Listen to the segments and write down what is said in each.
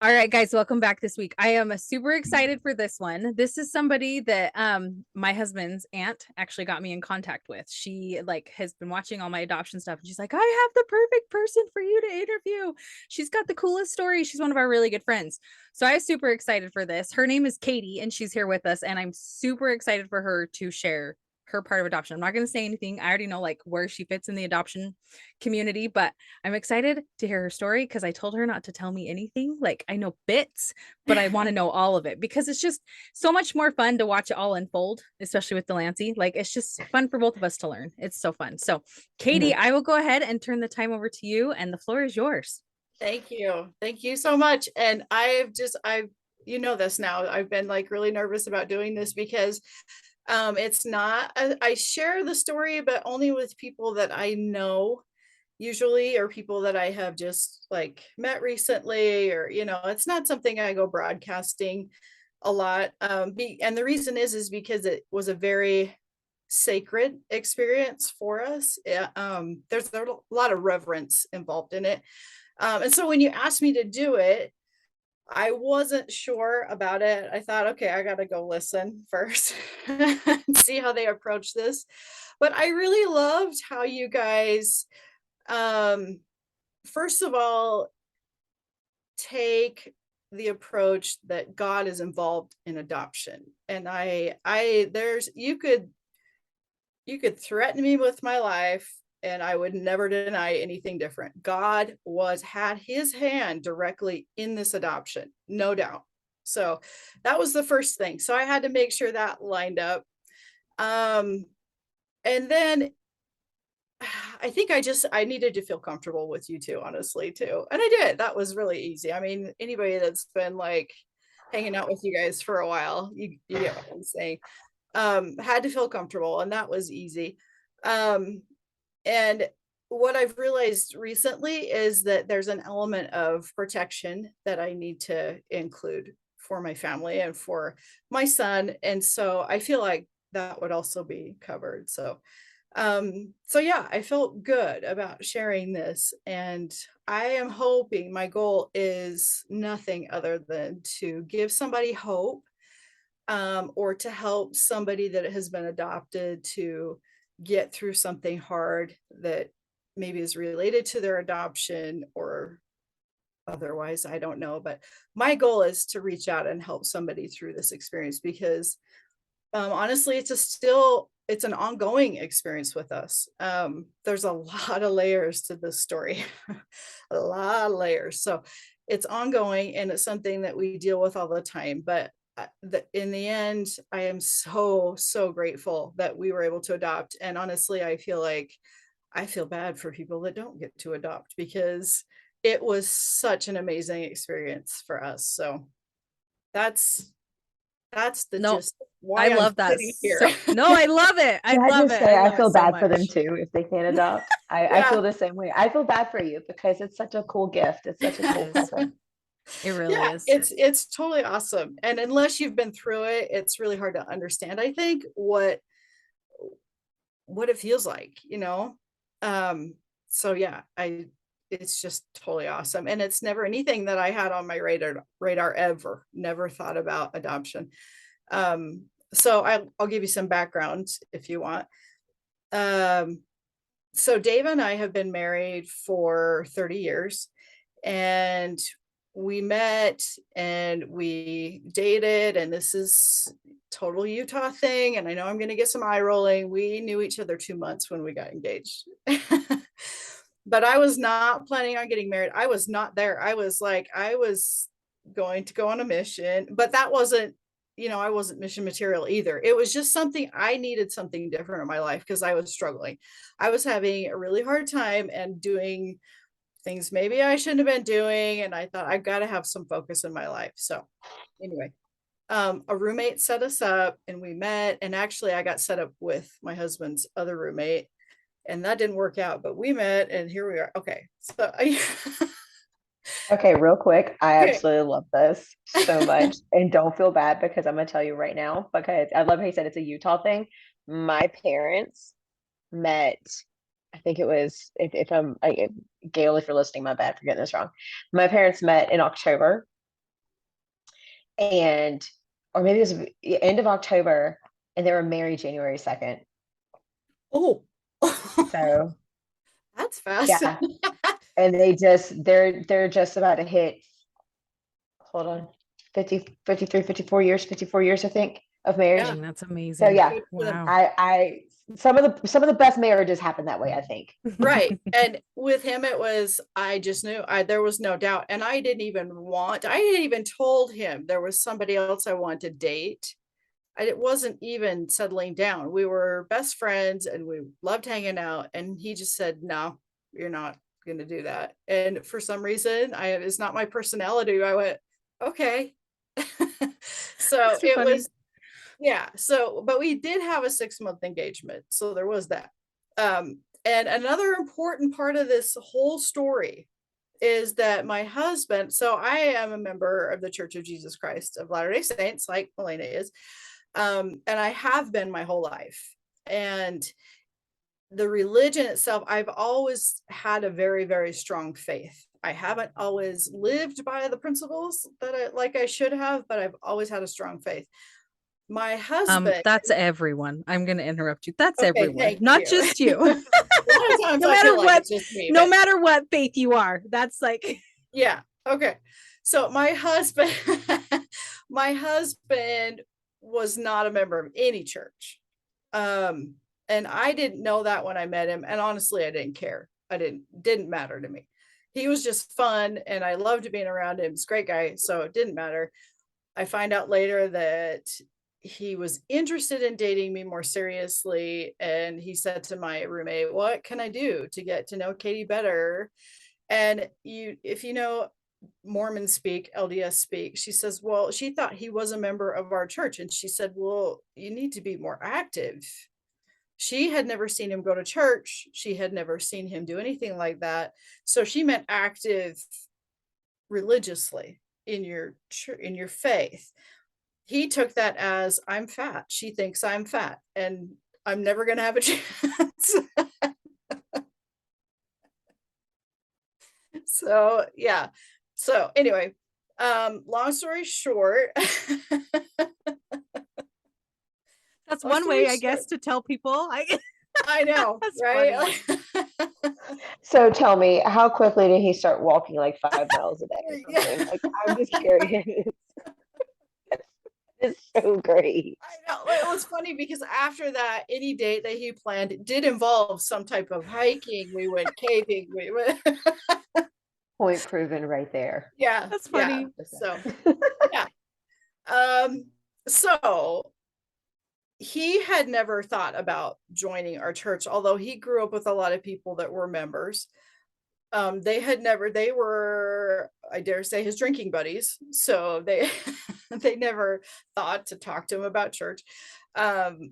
All right, guys, welcome back this week. I am super excited for this one. This is somebody that my husband's aunt actually got me in contact with. She has been watching all my adoption stuff and she's like, "I have the perfect person for you to interview. She's got the coolest story. She's one of our really good friends." So I was super excited for this. Her name is Katie and she's here with us and I'm super excited for her to share her part of adoption. I'm not going to say anything. I already know where she fits in the adoption community, but I'm excited to hear her story because I told her not to tell me anything. I know bits, but I want to know all of it because it's just so much more fun to watch it all unfold, especially with Delancey. It's just fun for both of us to learn. It's so fun. So, Katie, I will go ahead and turn the time over to you, and the floor is yours. Thank you. Thank you so much. And you know this now. I've been really nervous about doing this because it's not, I share the story, but only with people that I know usually, or people that I have just met recently, or, it's not something I go broadcasting a lot. And the reason is because it was a very sacred experience for us. There's a lot of reverence involved in it. And so when you asked me to do it, I wasn't sure about it. I thought, okay, I got to go listen first and see how they approach this. But I really loved how you guys, um, first of all, take the approach that God is involved in adoption. And you could threaten me with my life and I would never deny anything different. God had his hand directly in this adoption, no doubt. So that was the first thing. So I had to make sure that lined up. And then I think I needed to feel comfortable with you two, honestly, too. And I did. That was really easy. I mean, anybody that's been hanging out with you guys for a while, you get what I'm saying. Had to feel comfortable, and that was easy. And what I've realized recently is that there's an element of protection that I need to include for my family and for my son. And so I feel like that would also be covered. So yeah, I felt good about sharing this. And I am hoping, my goal is nothing other than to give somebody hope, or to help somebody that has been adopted to get through something hard that maybe is related to their adoption or otherwise. I don't know. But my goal is to reach out and help somebody through this experience because, honestly, it's an ongoing experience with us. There's a lot of layers to this story, a lot of layers. So it's ongoing and it's something that we deal with all the time. But in the end, I am so, so grateful that we were able to adopt. And honestly, I feel bad for people that don't get to adopt because it was such an amazing experience for us. So that's the No, gist of why I I'm love that. sitting here. So, no, I love it. I Can I love just it. say I I love it feel so bad for them much. too if they can't adopt. I Yeah. feel the same way. I feel bad for you because it's such a cool gift. It's such a It cool is. present. It really Yeah, is. it's totally awesome. And unless you've been through it, it's really hard to understand, I think, what it feels like. Um, so yeah, it's just totally awesome. And it's never anything that I had on my radar ever. Never thought about adoption. So I'll give you some background if you want. Um, so Dave and I have been married for 30 years, and we met and we dated, and this is total Utah thing. And I know I'm going to get some eye rolling. We knew each other 2 months when we got engaged. But I was not planning on getting married. I was not there. I was going to go on a mission, but that wasn't, I wasn't mission material either. It was just something I needed, something different in my life because I was struggling. I was having a really hard time and doing things maybe I shouldn't have been doing. And I thought I've got to have some focus in my life. So anyway, a roommate set us up and we met. And actually I got set up with my husband's other roommate and that didn't work out, but we met and here we are. Okay. So Okay, real quick, I okay. absolutely love this so much. And don't feel bad because I'm gonna tell you right now, because I love how you said it's a Utah thing. My parents met, I think it was, if I'm Gail, if you're listening, my bad for getting this wrong. My parents met in October and or maybe it was the end of October, and they were married January 2nd. Oh, So that's fast. yeah, and they're just about to hit, hold on, 54 years, 54 years, I think, of marriage. Yeah. Dang, that's So amazing. yeah, Good for them. Wow. I some of the best marriages happen that way, I think. Right. And with him, it was, I just knew there was no doubt. And I hadn't even told him there was somebody else I wanted to date. It wasn't even settling down. We were best friends and we loved hanging out. And he just said, no, you're not going to do that. And for some reason, it's not my personality. I went, okay. So That's too it funny. was, yeah. So, but we did have a 6-month engagement. So there was that. And another important part of this whole story is that my husband, so I am a member of the Church of Jesus Christ of Latter-day Saints, like Melena is. And I have been my whole life. And the religion itself, I've always had a very, very strong faith. I haven't always lived by the principles that I should have, but I've always had a strong faith. My husband, That's everyone. I'm gonna interrupt you. That's okay, everyone, thank not you. just you. A lot of times No I matter feel like what, it's just me, no but matter what faith you are, that's like yeah, okay. So my husband, my husband was not a member of any church. Um, and I didn't know that when I met him. And honestly, I didn't care. Didn't matter to me. He was just fun and I loved being around him. He's a great guy. So it didn't matter. I find out later that he was interested in dating me more seriously. And he said to my roommate, what can I do to get to know Katie better? And if you know Mormon speak, LDS speak, she says, well, she thought he was a member of our church. And she said, well, you need to be more active. She had never seen him go to church. She had never seen him do anything like that. So she meant active religiously in your faith. He took that as, I'm fat. She thinks I'm fat and I'm never going to have a chance. So yeah. So anyway, long story short, that's long one story way, I guess, short, to tell people. I know, That's funny. right? So tell me, how quickly did he start walking like 5 miles a day or Yeah, something? Like, I'm just curious. It's so great. I know. It was funny because after that, any date that he planned did involve some type of hiking. We went caving. We went, Point proven right there. yeah, That's yeah. funny. So yeah. Um, so he had never thought about joining our church, although he grew up with a lot of people that were members. They were, I dare say, his drinking buddies. So they they never thought to talk to him about church. Um,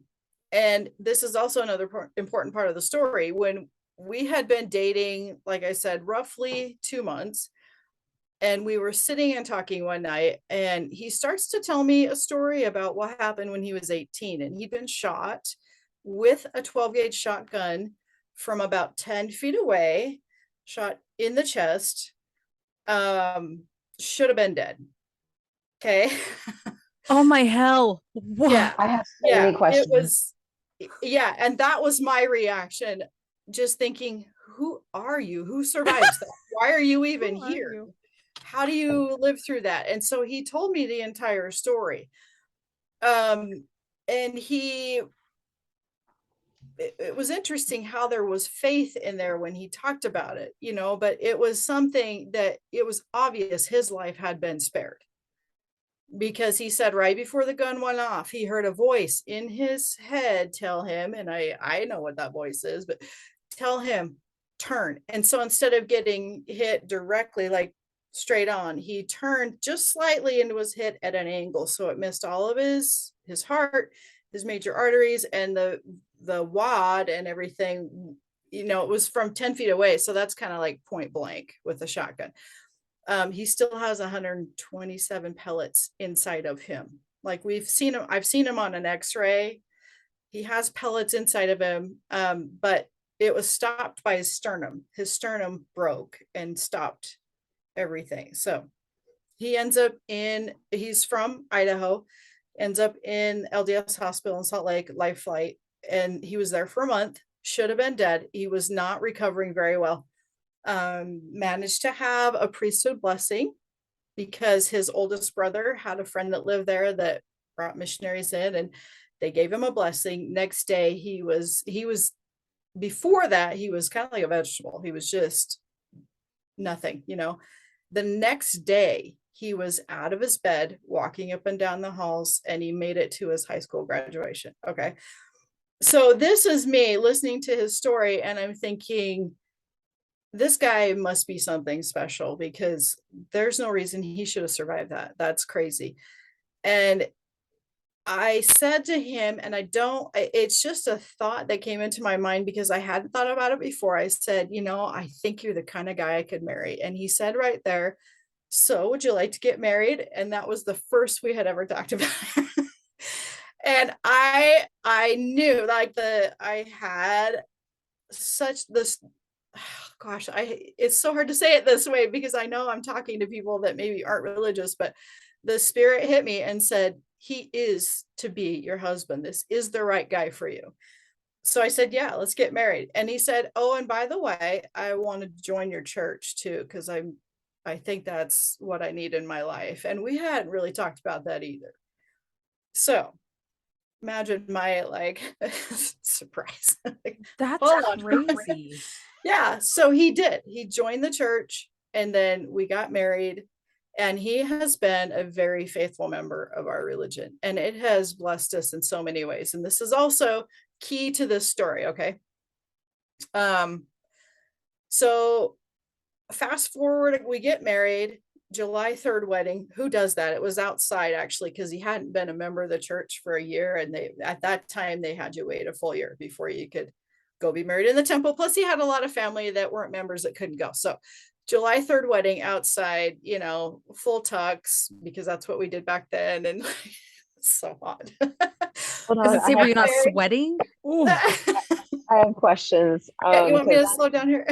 and this is also another important part of the story. When we had been dating, like I said, roughly 2 months, and we were sitting and talking one night, and he starts to tell me a story about what happened when he was 18, and he'd been shot with a 12 gauge shotgun from about 10 feet away, shot in the chest. um should have been dead. Okay. Oh my hell. Yeah, What? I have so yeah, many it questions. was, yeah, and that was my reaction, just thinking, who are you? Who survives that? Why are you even Who are here? you? How do you live through that? And so he told me the entire story. um and it was interesting how there was faith in there when he talked about it, but it was something that it was obvious his life had been spared, because he said right before the gun went off, he heard a voice in his head tell him, and I know what that voice is, but tell him, turn. And so instead of getting hit directly, like straight on, he turned just slightly and was hit at an angle, so it missed all of his heart, his major arteries, and the wad and everything. It was from 10 feet away, so that's kind of like point blank with a shotgun. He still has 127 pellets inside of him. Like I've seen him on an x-ray. He has pellets inside of him, but it was stopped by his sternum. His sternum broke and stopped everything. So he ends up he's from Idaho, ends up in LDS hospital in Salt Lake, life flight. And he was there for a month, should have been dead. He was not recovering very well. Managed to have a priesthood blessing because his oldest brother had a friend that lived there that brought missionaries in, and they gave him a blessing. Next day, he was, before that, he was kind of like a vegetable. He was just nothing, you know. The next day, he was out of his bed, walking up and down the halls, and he made it to his high school graduation. Okay. So this is me listening to his story, and I'm thinking, this guy must be something special because there's no reason he should have survived that. That's crazy. And I said to him, and it's just a thought that came into my mind because I hadn't thought about it before. I said, you know, I think you're the kind of guy I could marry. And he said right there, so would you like to get married? And that was the first we had ever talked about. And I knew like I had such this, gosh, it's so hard to say it this way because I know I'm talking to people that maybe aren't religious, but the spirit hit me and said, he is to be your husband. This is the right guy for you. So I said, yeah, let's get married. And he said, oh, and by the way, I want to join your church too, because I think that's what I need in my life. And we hadn't really talked about that either. So imagine my like surprise. Like, That's hold on. crazy. Yeah, so he did. He joined the church and then we got married, and he has been a very faithful member of our religion, and it has blessed us in so many ways. And this is also key to this story, okay? So fast forward, we get married, July 3rd wedding. Who does that? It was outside actually, because he hadn't been a member of the church for a year. And at that time, they had you wait a full year before you could go be married in the temple. Plus, he had a lot of family that weren't members that couldn't go. So July 3rd wedding outside, you know, full tux, because that's what we did back then. And it's so hot. Hold Does on, it say were you not sweating? Ooh. I have questions. Yeah, you want me to slow down here?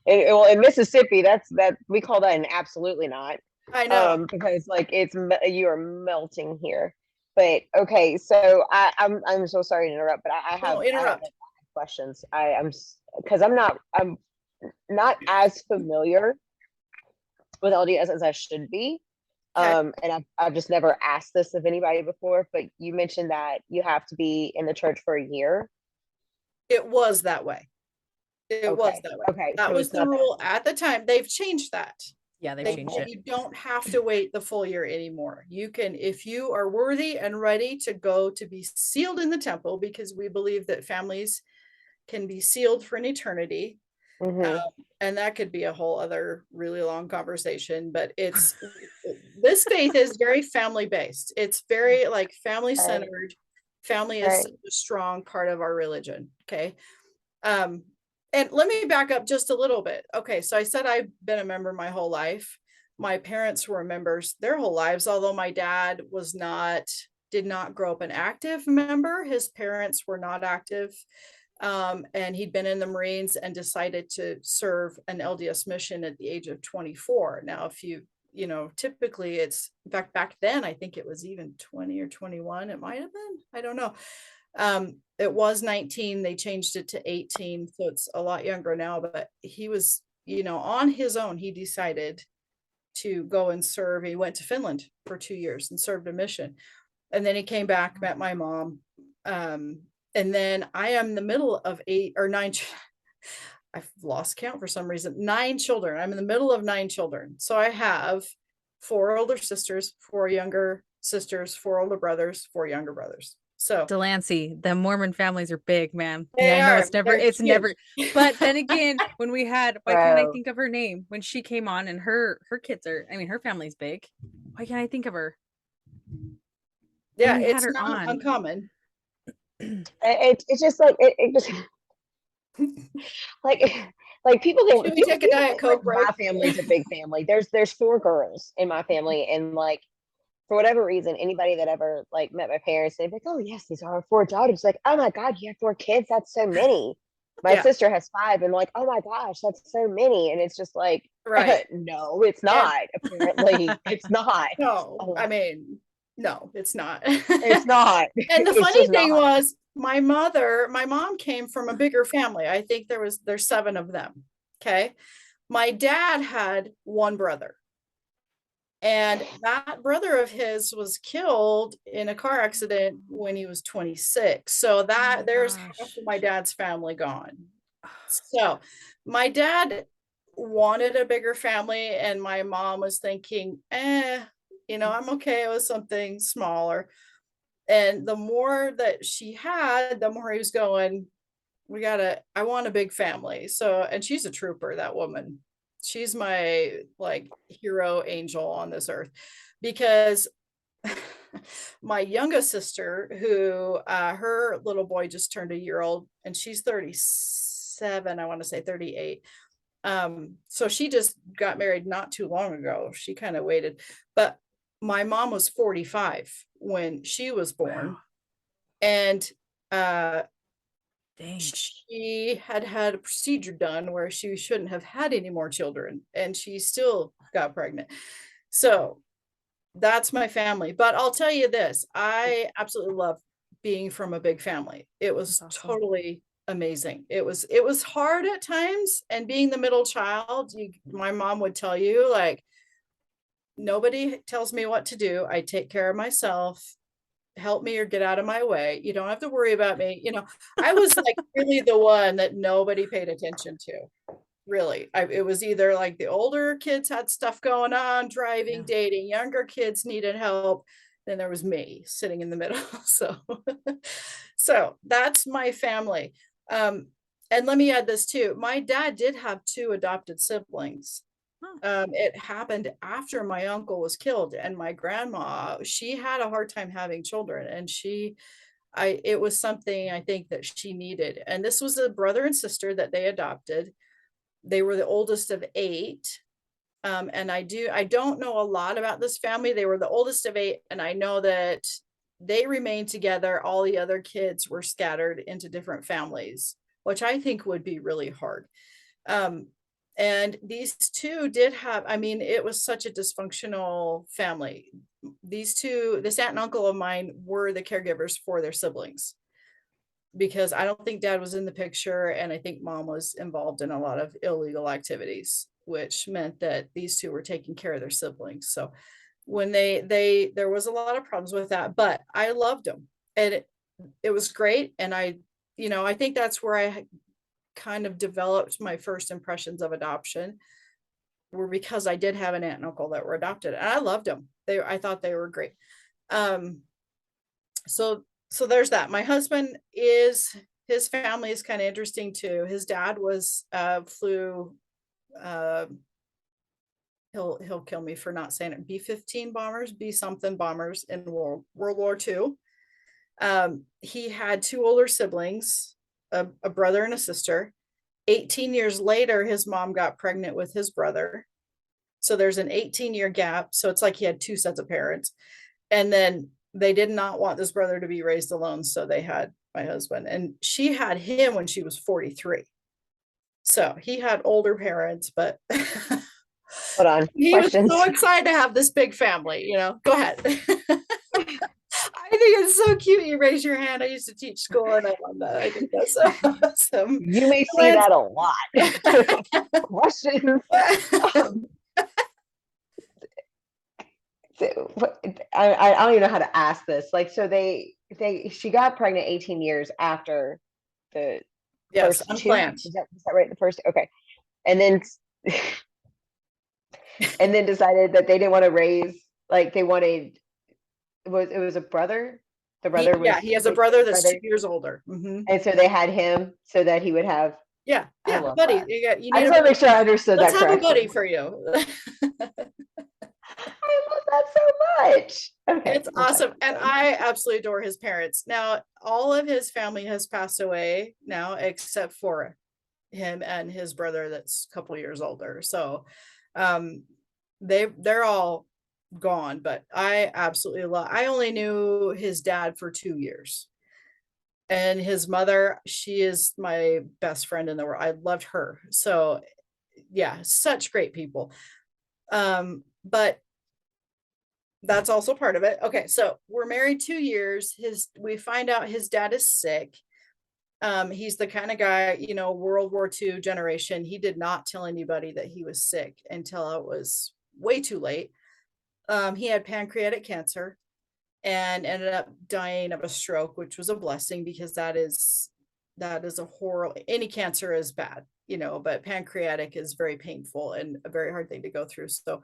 Well, in Mississippi, that we call that an absolutely not. I know. Because like you are melting here. But okay, so I'm so sorry to interrupt, but I have questions. I'm because I'm not as familiar with LDS as I should be. And I've just never asked this of anybody before, but you mentioned that you have to be in the church for a year. It was that way. It was that way. Okay. That was the rule at the time. They've changed that. Yeah, they've changed it. You don't have to wait the full year anymore. You can, if you are worthy and ready to go to be sealed in the temple, because we believe that families can be sealed for an eternity. And that could be a whole other really long conversation, but this faith is very family based. It's very like family centered. Family is such a strong part of our religion. Okay. And let me back up just a little bit. Okay, so I said I've been a member my whole life. My parents were members their whole lives, although my dad did not grow up an active member. His parents were not active. And he'd been in the Marines and decided to serve an LDS mission at the age of 24. Now, if you know, typically it's, in fact, back then, I think it was even 20 or 21. It might have been, I don't know. It was 19, they changed it to 18, so it's a lot younger now, but he was, you know, on his own, he decided to go and serve. He went to Finland for 2 years and served a mission. And then he came back, met my mom. And then I am the middle of 8 or 9, I've lost count for some reason, 9 children. I'm in the middle of 9 children. So I have 4 older sisters, 4 younger sisters, 4 older brothers, 4 younger brothers. So Delancey, the Mormon families are big, man. Yeah, I know it's never, but then again, when we had, why can't I think of her name? When she came on and her kids are, I mean, her family's big. Why can't I think of her? Yeah, it's not uncommon. It's just like it just like people Should we take a Diet Coke, like, my family's a big family. There's 4 girls in my family, and like for whatever reason, anybody that ever like met my parents, they'd be like, "Oh yes, these are our 4 daughters." Like, oh my god, you have 4 kids? That's so many. My sister has 5, and like, oh my gosh, that's so many. And it's just like, Right. no, it's And not. Apparently, it's not. no, I mean, no, it's not. It's not. And the It's funny just thing not. was, my mom came from a bigger family. I think there's 7 of them. Okay. My dad had one brother, and that brother of his was killed in a car accident when he was 26. So that there's half of my dad's family gone. So my dad wanted a bigger family, and my mom was thinking, I'm okay with something smaller. And the more that she had, the more he was going, I want a big family. So, and she's a trooper, that woman. She's my like hero angel on this earth, because my youngest sister, who her little boy just turned a year old, and she's 37, I want to say 38. So she just got married not too long ago. She kind of waited, but my mom was 45 when she was born. Wow. And she had a procedure done where she shouldn't have had any more children, and she still got pregnant. So that's my family. But I'll tell you this, I absolutely love being from a big family. It was awesome. Totally amazing. It was hard at times, and being the middle child, my mom would tell you, like, nobody tells me what to do. I take care of myself. Help me or get out of my way. You don't have to worry about me. I was like really the one that nobody paid attention to. Really. It was either like the older kids had stuff going on, driving, dating, younger kids needed help. Then there was me sitting in the middle. So that's my family. And let me add this too. My dad did have 2 adopted siblings. It happened after my uncle was killed, and my grandma, she had a hard time having children, and it was something I think that she needed. And this was a brother and sister that they adopted. They were the oldest of 8. And I don't know a lot about this family. They were the oldest of 8, and I know that they remained together. All the other kids were scattered into different families, which I think would be really hard. And these 2 did have, it was such a dysfunctional family. This aunt and uncle of mine were the caregivers for their siblings, because I don't think dad was in the picture, and I think mom was involved in a lot of illegal activities, which meant that these 2 were taking care of their siblings. So when there was a lot of problems with that, but I loved them, and it was great. And I think that's where I kind of developed my first impressions of adoption, were because I did have an aunt and uncle that were adopted, and I loved them. I thought they were great. So there's that. My husband, his family is kind of interesting too. His dad flew, he'll kill me for not saying it, B-15 bombers, B something bombers in World War II. He had 2 older siblings, a brother and a sister. 18 years later, his mom got pregnant with his brother. So there's an 18-year gap. So it's like he had 2 sets of parents. And then they did not want this brother to be raised alone. So they had my husband, and she had him when she was 43. So he had older parents, but hold on. He Questions. was so excited to have this big family, Go ahead. I think it's so cute. You raise your hand. I used to teach school, and I love that. I think that's awesome. You may see that a lot. Questions. So, I don't even know how to ask this. Like, so she got pregnant 18 years after the first unplanned. 2. Is that right? The first, okay. And then and then decided that they didn't want to raise, like they wanted, it was a brother. The brother he has a brother that's 2 years older. Mm-hmm. And so they had him so that he would have buddy. That. I just want to make sure I understood Let's that have correctly. a buddy for you. I love that so much. Okay. It's awesome. And I absolutely adore his parents. Now, all of his family has passed away now, except for him and his brother that's a couple years older. So they're all gone, but I absolutely I only knew his dad for 2 years. And his mother, she is my best friend in the world. I loved her. So yeah, such great people. But that's also part of it. Okay, so we're married 2 years. We find out his dad is sick. He's the kind of guy, World War II generation. He did not tell anybody that he was sick until it was way too late. He had pancreatic cancer and ended up dying of a stroke, which was a blessing, because that is a horrible, any cancer is bad, but pancreatic is very painful and a very hard thing to go through. So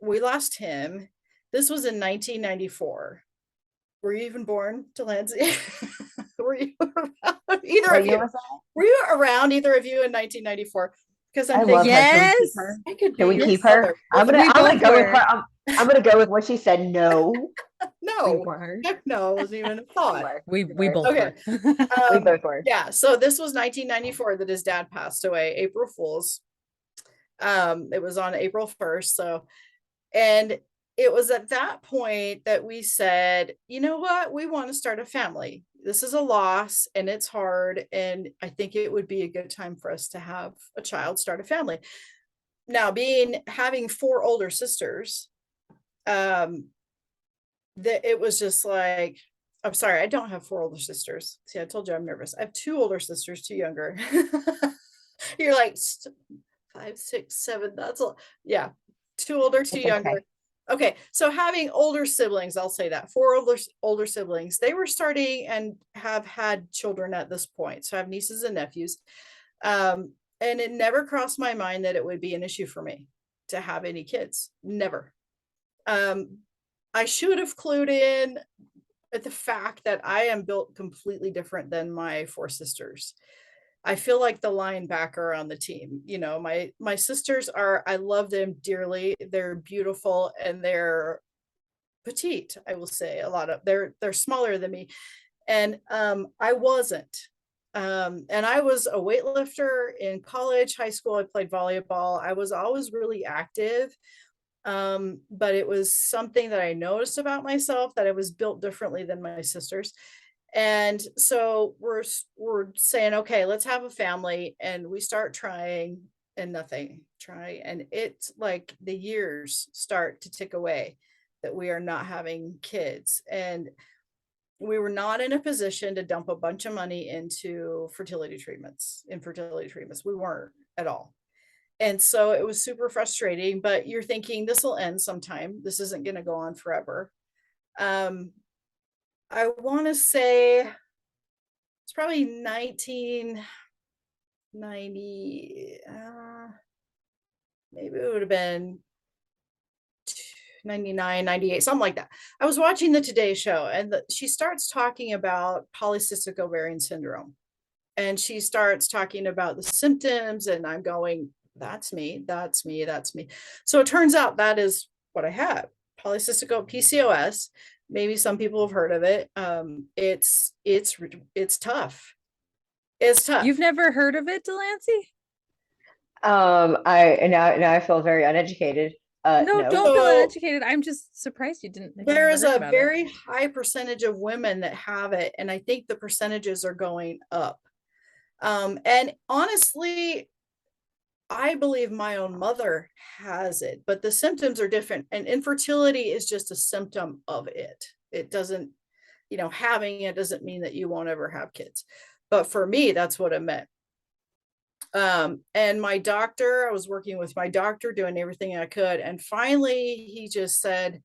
we lost him. This was in 1994. Were you even born, Delancey? Were you around? Either of you? Were you around, either of you, in 1994? Because I love yes. her. I could. Can we keep her? I'm gonna go with her. I'm gonna go with what she said. No. No. Heck no, it wasn't even a thought. We both okay. were. We both were. Yeah. So this was 1994 that his dad passed away. April Fools. It was on April 1st. So, and it was at that point that we said, you know what, we want to start a family. This is a loss and it's hard. And I think it would be a good time for us to have a child, start a family. Now, having 4 older sisters, that it was just like, I'm sorry, I don't have 4 older sisters. See, I told you I'm nervous. I have 2 older sisters, 2 younger. You're like 5, 6, 7. That's a, yeah. 2 older, 2 younger. Okay, so having older siblings, I'll say that 4 older siblings, they were starting and have had children at this point. So I have nieces and nephews. And it never crossed my mind that it would be an issue for me to have any kids. Never. I should have clued in at the fact that I am built completely different than my 4 sisters. I feel like the linebacker on the team. My sisters I love them dearly. They're beautiful and they're petite, I will say. They're smaller than me. And I wasn't. And I was a weightlifter in college, high school. I played volleyball. I was always really active. But it was something that I noticed about myself, that I was built differently than my sisters. And so we're saying, okay, let's have a family. And we start trying and nothing. And it's like the years start to tick away that we are not having kids. And we were not in a position to dump a bunch of money into infertility treatments. We weren't at all. And so it was super frustrating, but you're thinking this will end sometime. This isn't going to go on forever. I want to say it's probably 1990, maybe it would have been 99, 98, something like that. I was watching the Today Show and she starts talking about polycystic ovarian syndrome. And she starts talking about the symptoms and I'm going, that's me. So it turns out that is what I have, polycystic PCOS. Maybe some people have heard of it. It's tough. It's tough. You've never heard of it, Delancey? Now I feel very uneducated. No, don't feel uneducated. I'm just surprised you didn't. There is a very high percentage of women that have it, and I think the percentages are going up. And honestly, I believe my own mother has it, but the symptoms are different. And infertility is just a symptom of it. It doesn't, having it doesn't mean that you won't ever have kids. But for me, that's what it meant. And my doctor, I was working with my doctor, doing everything I could. And finally, he just said,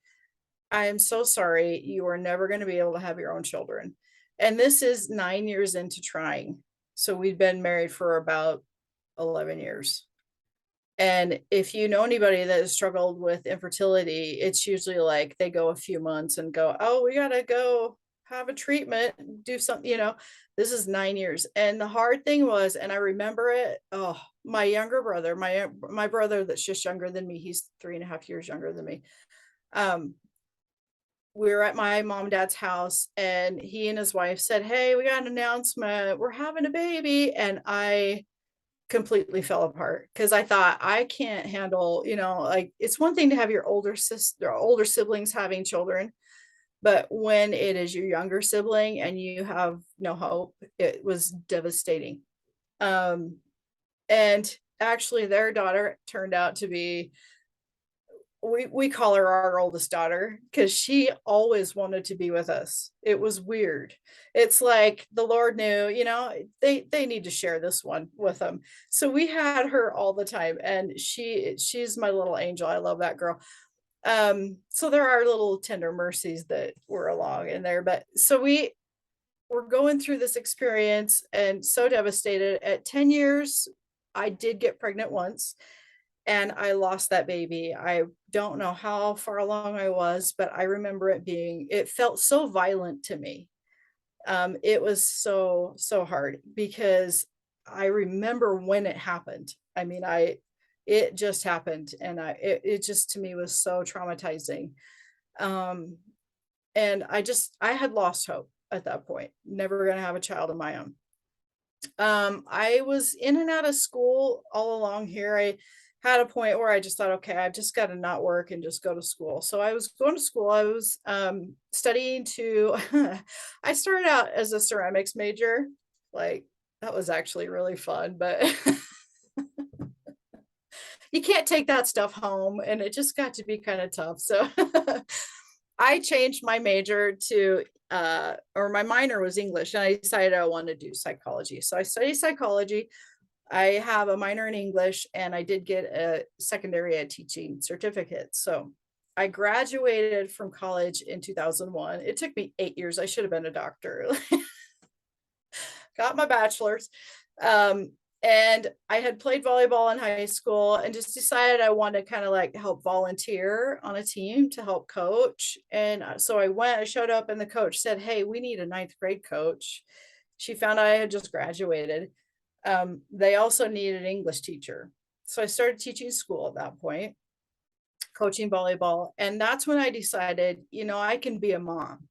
I am so sorry. You are never going to be able to have your own children. And this is 9 years into trying. So we've been married for about 11 years. And if you know anybody that has struggled with infertility, it's usually like they go a few months and go, oh, we got to go have a treatment, do something, this is 9 years. And the hard thing was, and I remember it, my younger brother, my brother that's just younger than me, he's 3.5 years younger than me. We were at my mom and dad's house and he and his wife said, hey, we got an announcement, we're having a baby. And I completely fell apart because I thought, I can't handle, like, it's one thing to have your older siblings having children, But when it is your younger sibling and you have no hope, it was devastating. And actually their daughter turned out to be, we call her our oldest daughter because she always wanted to be with us. It was weird. It's like the Lord knew, they need to share this one with them. So we had her all the time, and she's my little angel. I love that girl. So there are little tender mercies that were along in there, but so we were going through this experience and so devastated. At 10 years, I did get pregnant once, and I lost that baby. I don't know how far along I was, but I remember it felt so violent to me. It was so hard because I remember when it happened. I mean, it just happened, and it just to me was so traumatizing. Um, and I had lost hope at that point, never going to have a child of my own. I was in and out of school all along here. I had a point where I just thought, okay, I've just got to not work and just go to school. So I was going to school. I was studying to, I started out as a ceramics major. Like, that was actually really fun, but you can't take that stuff home, and it just got to be kind of tough. So I changed my major to or my minor was English, and I decided I wanted to do psychology. So I studied psychology. I have a minor in English, and I did get a secondary ed teaching certificate. So I graduated from college in 2001. It took me 8 years. I should have been a doctor. Got my bachelor's. And I had played volleyball in high school and just decided I wanted to kind of like help volunteer on a team to help coach. And so I showed up, and the coach said, "Hey, we need a ninth grade coach." She found out I had just graduated. They also needed an English teacher. So I started teaching school at that point, coaching volleyball. And that's when I decided, I can be a mom.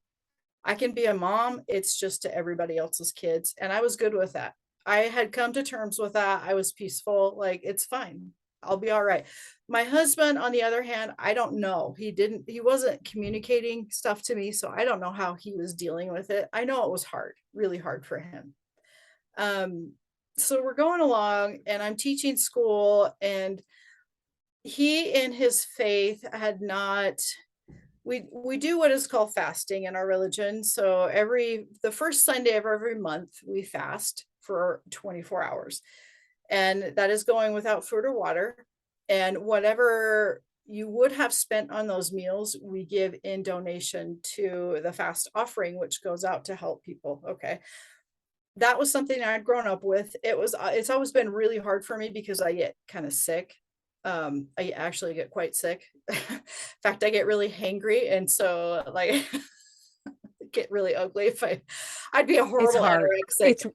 I can be a mom. It's just to everybody else's kids. And I was good with that. I had come to terms with that. I was peaceful. Like, it's fine. I'll be all right. My husband, on the other hand, I don't know. He wasn't communicating stuff to me. So I don't know how he was dealing with it. I know it was hard, really hard for him. So we're going along, and I'm teaching school, and he in his faith had not, we do what is called fasting in our religion. So the first Sunday of every month we fast for 24 hours, and that is going without food or water, and whatever you would have spent on those meals we give in donation to the fast offering, which goes out to help people. Okay, that was something I'd grown up with. It's always been really hard for me because I get kind of sick. I actually get quite sick. In fact, I get really hangry, and so like get really ugly if I'd be a horrible anorexic.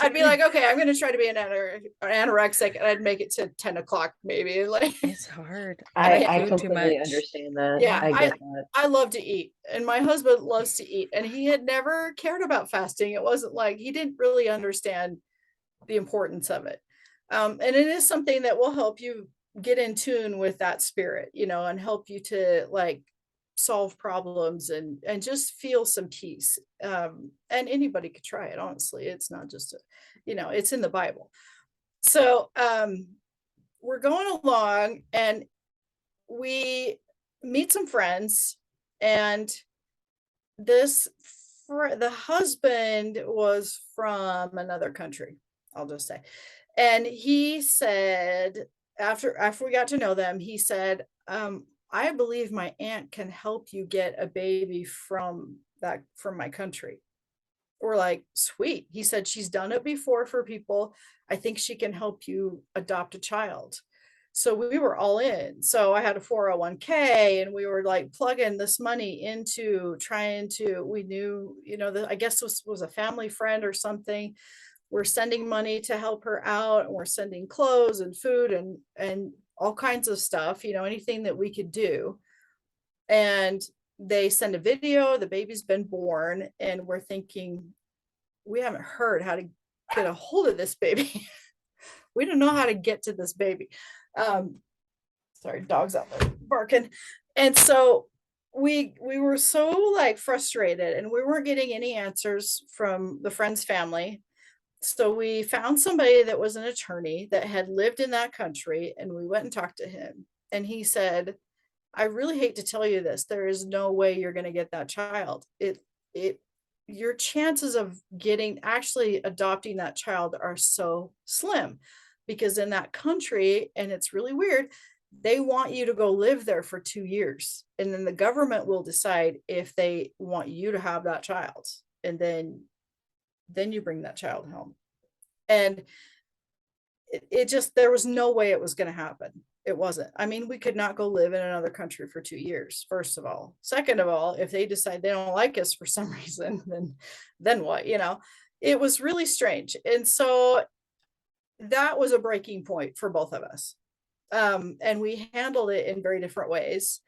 I'd be like, okay, I'm going to try to be an anorexic, and I'd make it to 10 o'clock maybe. Like, it's hard. I completely understand that. Yeah, I get that. I love to eat, and my husband loves to eat, and he had never cared about fasting. It wasn't like he didn't really understand the importance of it. And it is something that will help you get in tune with that spirit, and help you to like solve problems and just feel some peace. And anybody could try it, honestly. It's not just it's in the Bible. So we're going along, and we meet some friends, and the husband was from another country, I'll just say. And he said, after we got to know them, he said, I believe my aunt can help you get a baby from my country. We're like, sweet. He said, she's done it before for people. I think she can help you adopt a child. So we were all in. So I had a 401k, and we were like plugging this money into we knew, I guess this was a family friend or something. We're sending money to help her out, and we're sending clothes and food and all kinds of stuff, anything that we could do. And they send a video, the baby's been born, and we're thinking, we haven't heard how to get a hold of this baby. We don't know how to get to this baby. Sorry, dog's out there barking. And so we were so like frustrated, and we weren't getting any answers from the friend's family. So we found somebody that was an attorney that had lived in that country, and we went and talked to him. And he said, I really hate to tell you this. There is no way you're going to get that child. It, your chances of actually adopting that child are so slim, because in that country, and it's really weird, they want you to go live there for 2 years. And then the government will decide if they want you to have that child. And then you bring that child home. And it just, there was no way it was going to happen. It wasn't. I mean, we could not go live in another country for 2 years, first of all. Second of all, if they decide they don't like us for some reason, then what, it was really strange. And so that was a breaking point for both of us. And we handled it in very different ways.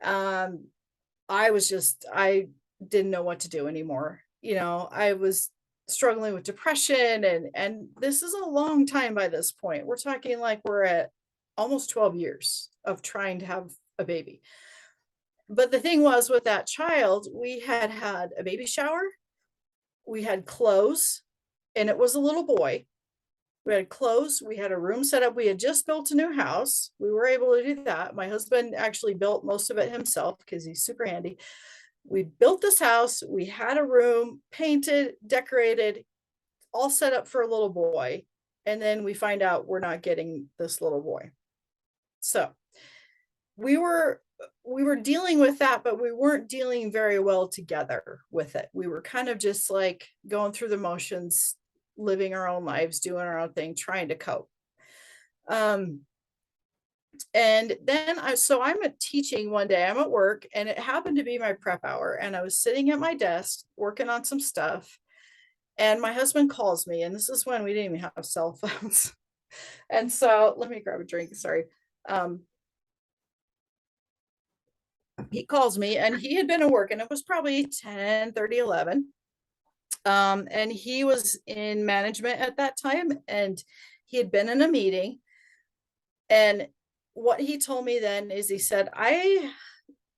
I didn't know what to do anymore. I was struggling with depression, and this is a long time by this point. We're talking like we're at almost 12 years of trying to have a baby. But the thing was, with that child, we had a baby shower, we had clothes, and it was a little boy. We had clothes, we had a room set up. We had just built a new house. We were able to do that. My husband actually built most of it himself because he's super handy. We built this house, we had a room painted, decorated, all set up for a little boy. And then we find out we're not getting this little boy. So we were dealing with that, but we weren't dealing very well together with it. We were kind of just like going through the motions, living our own lives, doing our own thing, trying to cope. And then I'm teaching one day, I'm at work, and it happened to be my prep hour, and I was sitting at my desk working on some stuff, and my husband calls me, and this is when we didn't even have cell phones. And so let me grab a drink. Sorry. He calls me, and he had been at work, and it was probably 10, 30, 11. And he was in management at that time, and he had been in a meeting. And what he told me then is, he said, I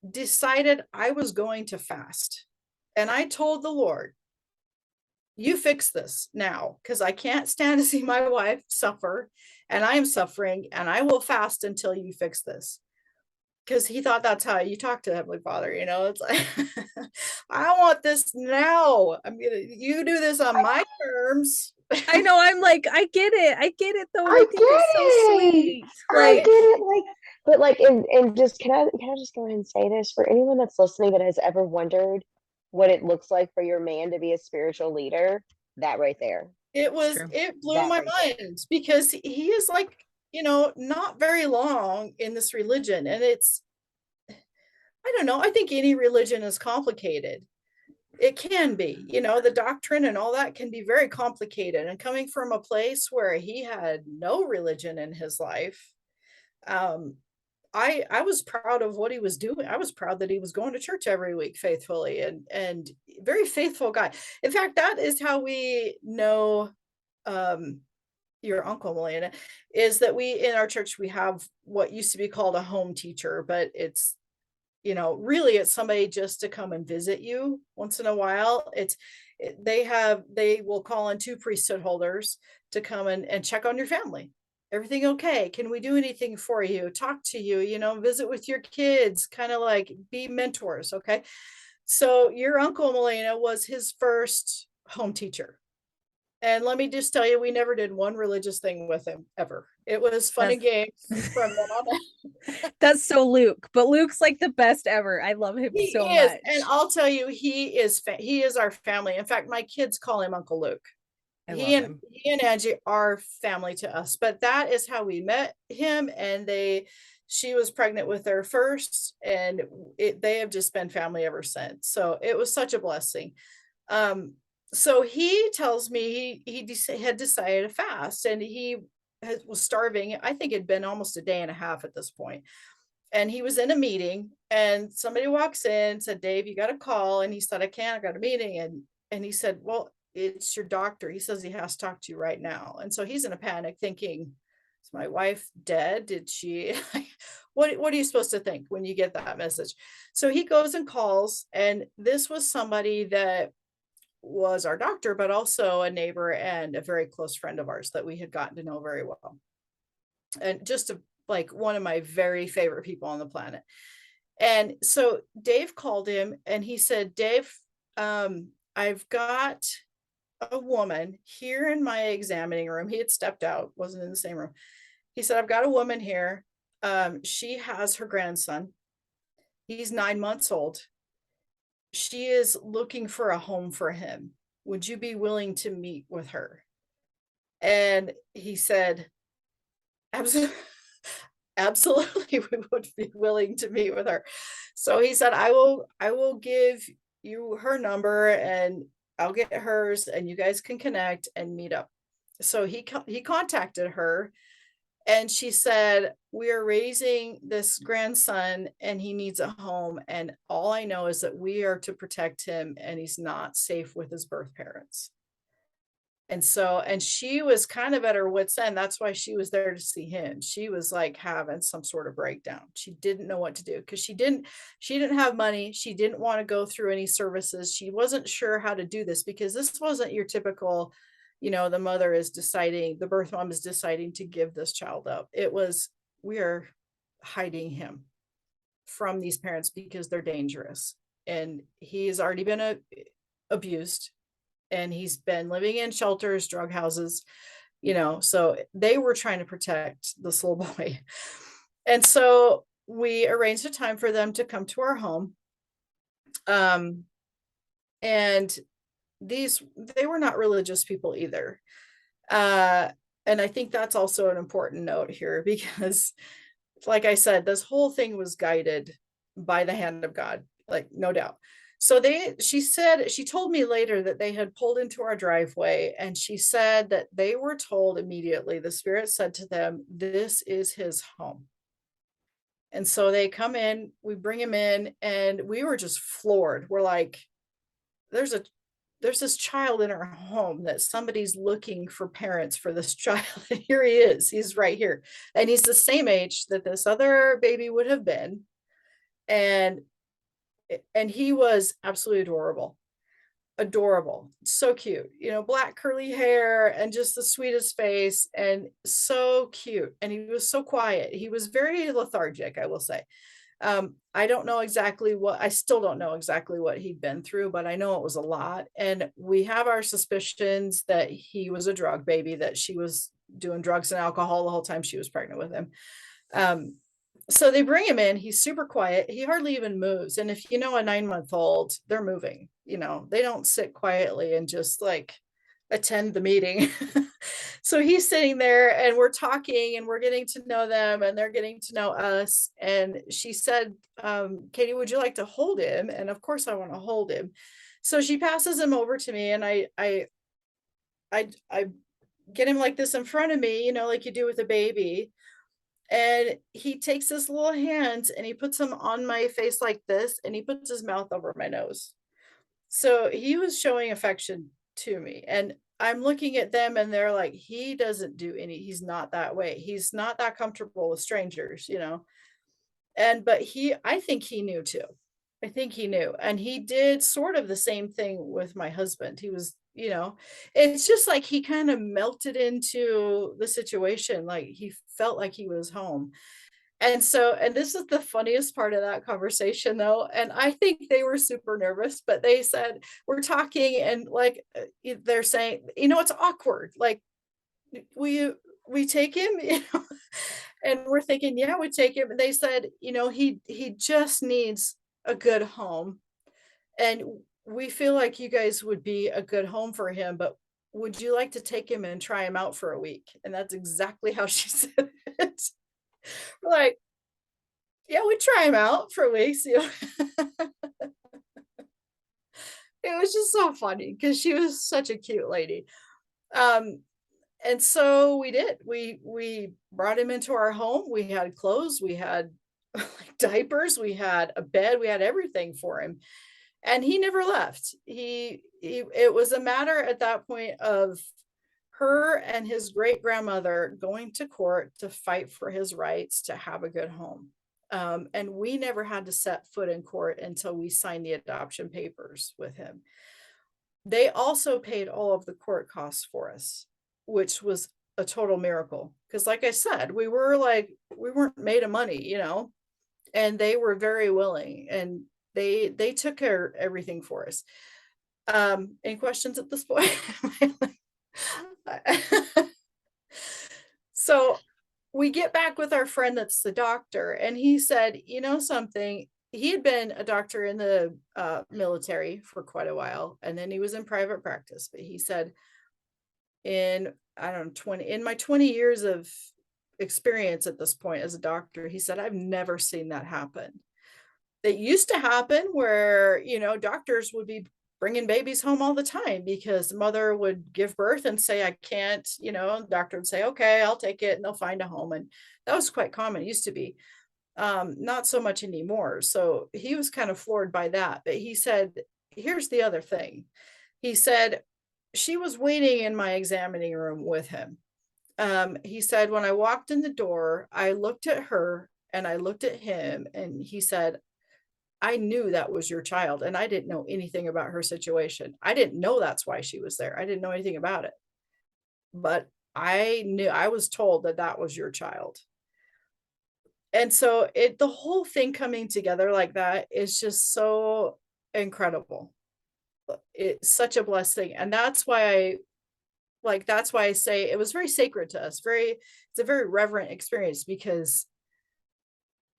decided I was going to fast. And I told the Lord, you fix this now, because I can't stand to see my wife suffer, and I am suffering, and I will fast until you fix this. Because he thought that's how you talk to Heavenly Father. It's like, I want this now. You do this on my terms. I know. I'm like, I get it though. I think it's so sweet. I get it. But and just can I just go ahead and say this for anyone that's listening that has ever wondered what it looks like for your man to be a spiritual leader? That right there. It blew my mind, because he is like, not very long in this religion. And I don't know. I think any religion is complicated. It can be, the doctrine and all that can be very complicated. And coming from a place where he had no religion in his life, I was proud of what he was doing. I was proud that he was going to church every week faithfully, and very faithful guy. In fact, that is how we know your uncle, Melina, is that in our church, we have what used to be called a home teacher, but it's, really it's somebody just to come and visit you once in a while. They will call in 2 priesthood holders to come and check on your family. Everything okay? Can we do anything for you? Talk to you, visit with your kids, kind of like be mentors. Okay. So your uncle, Melina, was his first home teacher. And let me just tell you, we never did one religious thing with him ever. It was fun and games from then on. That's so Luke, but Luke's like the best ever. I love him so much. And I'll tell you, he is our family. In fact, my kids call him Uncle Luke. He and Angie are family to us, but that is how we met him. And she was pregnant with their first, and they have just been family ever since. So it was such a blessing. So he tells me he had decided to fast, and he was starving. I think it'd been almost a day and a half at this point. And he was in a meeting, and somebody walks in, said, Dave, you got a call. And he said, I can't, I got a meeting. And he said, well, it's your doctor. He says he has to talk to you right now. And so he's in a panic thinking, is my wife dead? Did she, what are you supposed to think when you get that message? So he goes and calls, and this was somebody that was our doctor, but also a neighbor and a very close friend of ours that we had gotten to know very well. And just like one of my very favorite people on the planet. And so Dave called him and he said, Dave, I've got a woman here in my examining room. He had stepped out, wasn't in the same room. He said, I've got a woman here. She has her grandson. He's 9 months old. She is looking for a home for him. Would you be willing to meet with her? And he said, absolutely. Absolutely, we would be willing to meet with her. So he said, I will give you her number and I'll get hers and you guys can connect and meet up. So he contacted her and she said, we are raising this grandson and he needs a home. And all I know is that we are to protect him and he's not safe with his birth parents. And so, and she was kind of at her wit's end. That's why she was there to see him. She was like having some sort of breakdown. She didn't know what to do because she didn't have money. She didn't want to go through any services. She wasn't sure how to do this because this wasn't your typical, the mother is deciding, the birth mom is deciding to give this child up. It was, we are hiding him from these parents because they're dangerous. And he's already been abused. And he's been living in shelters, drug houses, so they were trying to protect this little boy. And so we arranged a time for them to come to our home. And they were not religious people either. And I think that's also an important note here because, like I said, this whole thing was guided by the hand of God, like no doubt. So she told me later that they had pulled into our driveway and she said that they were told immediately, the Spirit said to them, this is his home. And so they come in, we bring him in and we were just floored. We're like, there's this child in our home that somebody's looking for parents for this child. And here he is, he's right here. And he's the same age that this other baby would have been. And he was absolutely adorable, so cute, black curly hair and just the sweetest face and so cute. And he was so quiet. He was very lethargic, I will say. I still don't know exactly what he'd been through, but I know it was a lot. And we have our suspicions that he was a drug baby, that she was doing drugs and alcohol the whole time she was pregnant with him. So they bring him in. He's super quiet. He hardly even moves. And if a 9-month-old, they're moving, they don't sit quietly and just like attend the meeting. So he's sitting there and we're talking and we're getting to know them and they're getting to know us. And she said, Katie, would you like to hold him? And of course I want to hold him. So she passes him over to me and I get him like this in front of me, like you do with a baby. And he takes his little hands and he puts them on my face like this, and he puts his mouth over my nose. So he was showing affection to me. And I'm looking at them and they're like, he's not that way. He's not that comfortable with strangers, but I think he knew too. I think he knew. And he did sort of the same thing with my husband. He was, it's just like he kind of melted into the situation. Like he felt like he was home. And this is the funniest part of that conversation though. And I think they were super nervous, but they said, we're talking and like, they're saying, it's awkward. Like we take him, and we're thinking, yeah, we take him. And they said, he just needs a good home. And we feel like you guys would be a good home for him, but would you like to take him and try him out for a week? And that's exactly how she said it. We're like, yeah, we try him out for weeks. It was just so funny because she was such a cute lady. And so we did. We brought him into our home. We had clothes, we had like diapers, we had a bed, we had everything for him. And he never left. It was a matter at that point of her and his great grandmother going to court to fight for his rights to have a good home. And we never had to set foot in court until we signed the adoption papers with him. They also paid all of the court costs for us, which was a total miracle. Because like I said, we weren't made of money, and they were very willing, and they took care of everything for us. Any questions at this point? So we get back with our friend that's the doctor, and he said, you know something, he had been a doctor in the military for quite a while, and then he was in private practice. But he said, in I don't know, 20 in my 20 years of experience at this point as a doctor, he said, I've never seen that happen. It used to happen where, doctors would be bringing babies home all the time because the mother would give birth and say, I can't, the doctor would say, okay, I'll take it, and they'll find a home. And that was quite common. It used to be, not so much anymore. So he was kind of floored by that. But he said, here's the other thing. He said, she was waiting in my examining room with him. He said, when I walked in the door, I looked at her and I looked at him, and he said, I knew that was your child, and I didn't know anything about her situation. I didn't know that's why she was there. I didn't know anything about it. But I was told that that was your child. And so the whole thing coming together like that is just so incredible. It's such a blessing. And that's why I say it was very sacred to us. It's a very reverent experience, because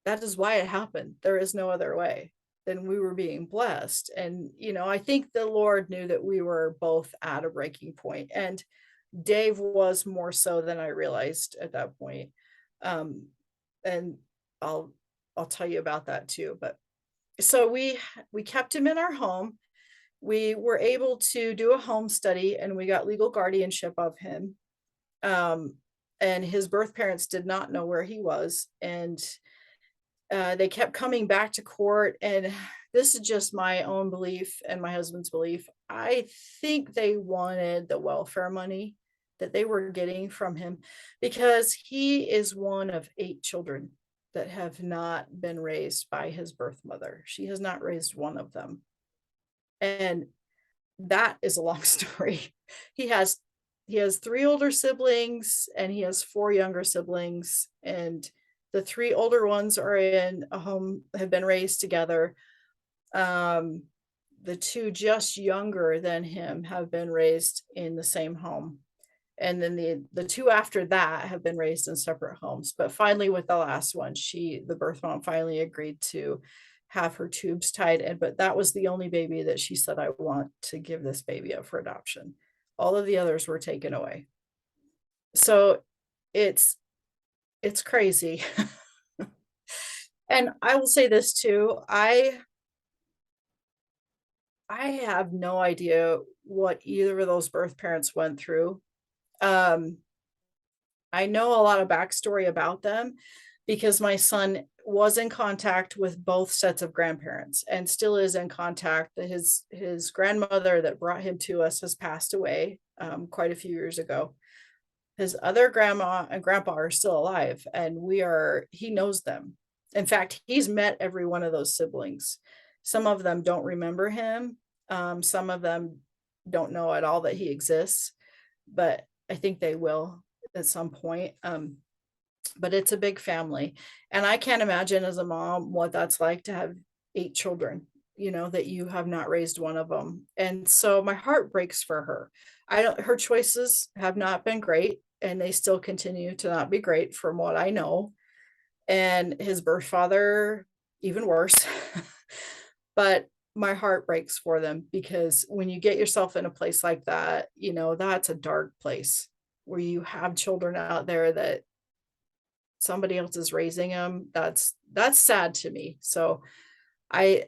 that is why it happened. There is no other way. Then we were being blessed. And, I think the Lord knew that we were both at a breaking point. And Dave was more so than I realized at that point. And I'll tell you about that too. But so we kept him in our home. We were able to do a home study, and we got legal guardianship of him. And his birth parents did not know where he was. And they kept coming back to court, and this is just my own belief and my husband's belief. I think they wanted the welfare money that they were getting from him, because he is one of 8 children that have not been raised by his birth mother. She has not raised one of them. And that is a long story. He has 3 older siblings, and he has 4 younger siblings, and the 3 older ones are in a home, have been raised together. The 2 just younger than him have been raised in the same home. And then the 2 after that have been raised in separate homes. But finally, with the last one, the birth mom finally agreed to have her tubes tied in. But that was the only baby that she said, I want to give this baby up for adoption. All of the others were taken away. So it's crazy. And I will say this too. I have no idea what either of those birth parents went through. I know a lot of backstory about them, because my son was in contact with both sets of grandparents and still is in contact. His grandmother that brought him to us has passed away quite a few years ago. His other grandma and grandpa are still alive, and he knows them. In fact, he's met every one of those siblings. Some of them don't remember him. Some of them don't know at all that he exists, but I think they will at some point. But it's a big family. And I can't imagine as a mom what that's like to have 8 children, that you have not raised one of them. And so my heart breaks for her. Her choices have not been great, and they still continue to not be great from what I know. And his birth father, even worse. But my heart breaks for them, because when you get yourself in a place like that, that's a dark place where you have children out there that somebody else is raising them. That's sad to me. So I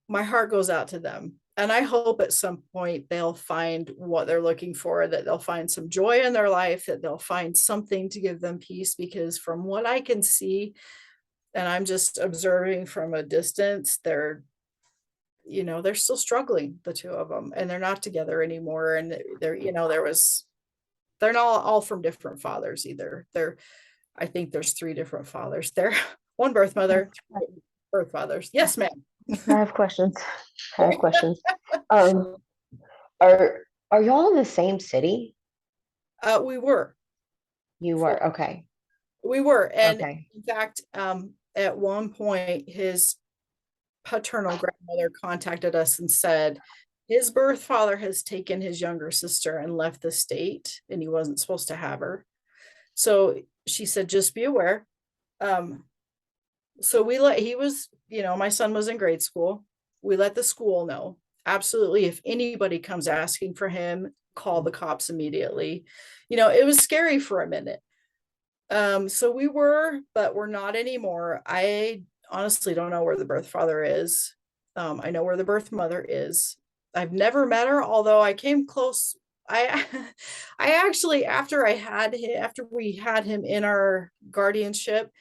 my heart goes out to them, and I hope at some point they'll find what they're looking for, that they'll find some joy in their life, that they'll find something to give them peace. Because from what I can see, and I'm just observing from a distance, they're still struggling, the 2 of them, and they're not together anymore. And they're not all from different fathers either. I think there's 3 different fathers there. one birth mother, three birth fathers. Yes, ma'am. I have questions. I have questions. Um, are y'all in the same city? We were. You For, were, okay. we were. And Okay. in fact, at one point, his paternal grandmother contacted us and said his birth father has taken his younger sister and left the state, and he wasn't supposed to have her. So she said, just be aware. So he was, my son was in grade school. We let the school know. Absolutely. If anybody comes asking for him, call the cops immediately. It was scary for a minute. So we were, but we're not anymore. I honestly don't know where the birth father is. I know where the birth mother is. I've never met her, although I came close. I I actually, after we had him in our guardianship,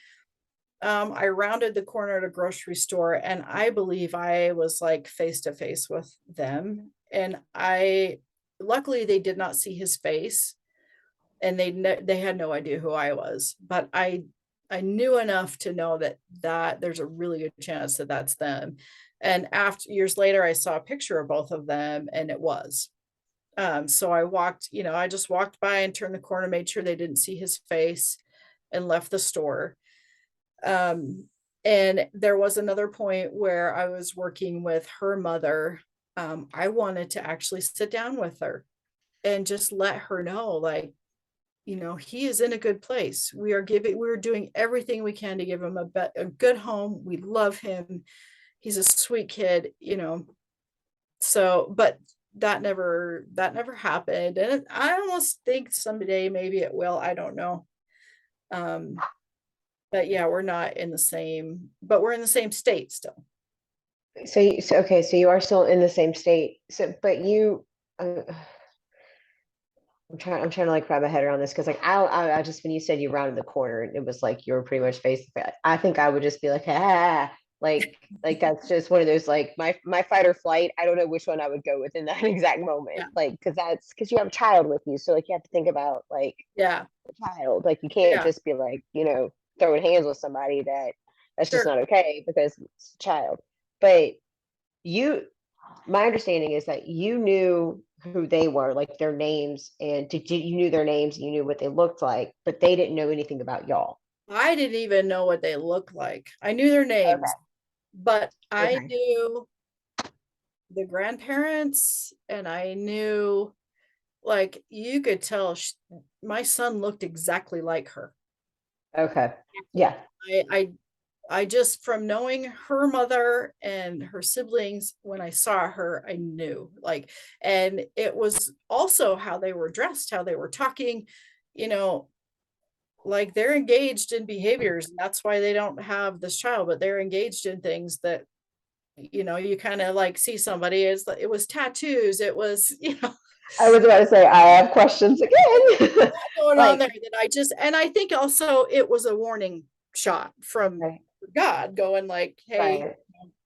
I rounded the corner at a grocery store, and I believe I was like face to face with them. And luckily they did not see his face, and they had no idea who I was. But I knew enough to know that there's a really good chance that that's them. And after years later, I saw a picture of both of them, and it was. So I just walked by and turned the corner, made sure they didn't see his face, and left the store. And there was another point where I was working with her mother. I wanted to actually sit down with her and just let her know, like, he is in a good place. We're doing everything we can to give him a good home. We love him. He's a sweet kid, so, but that never happened. And I almost think someday maybe it will. I don't know. But yeah, we're not in the same, but we're in the same state still. Okay, so you are still in the same state. So, but I'm trying to like wrap my head around this because like I just when you said you rounded the corner, it was like you were pretty much face to face. I think I would just be like, like that's just one of those like my fight or flight. I don't know which one I would go with in that exact moment. Yeah. Like because you have a child with you, so like you have to think about like Yeah. the child. Like you can't just be like throwing hands with somebody that's just not okay because it's a child. But my understanding is that you knew who they were, like their names, and you knew their names, you knew what they looked like, but they didn't know anything about y'all. I didn't even know what they looked like. I knew their names, but I knew the grandparents, and I knew, like, you could tell my son looked exactly like her. Okay. Yeah. I just, from knowing her mother and her siblings, when I saw her, I knew, like, and it was also how they were dressed, how they were talking, like they're engaged in behaviors. And that's why they don't have this child, but they're engaged in things that, you kind of like see somebody, it was tattoos. It was, I was about to say, I have questions again. going on there and I think also it was a warning shot from God going like, hey,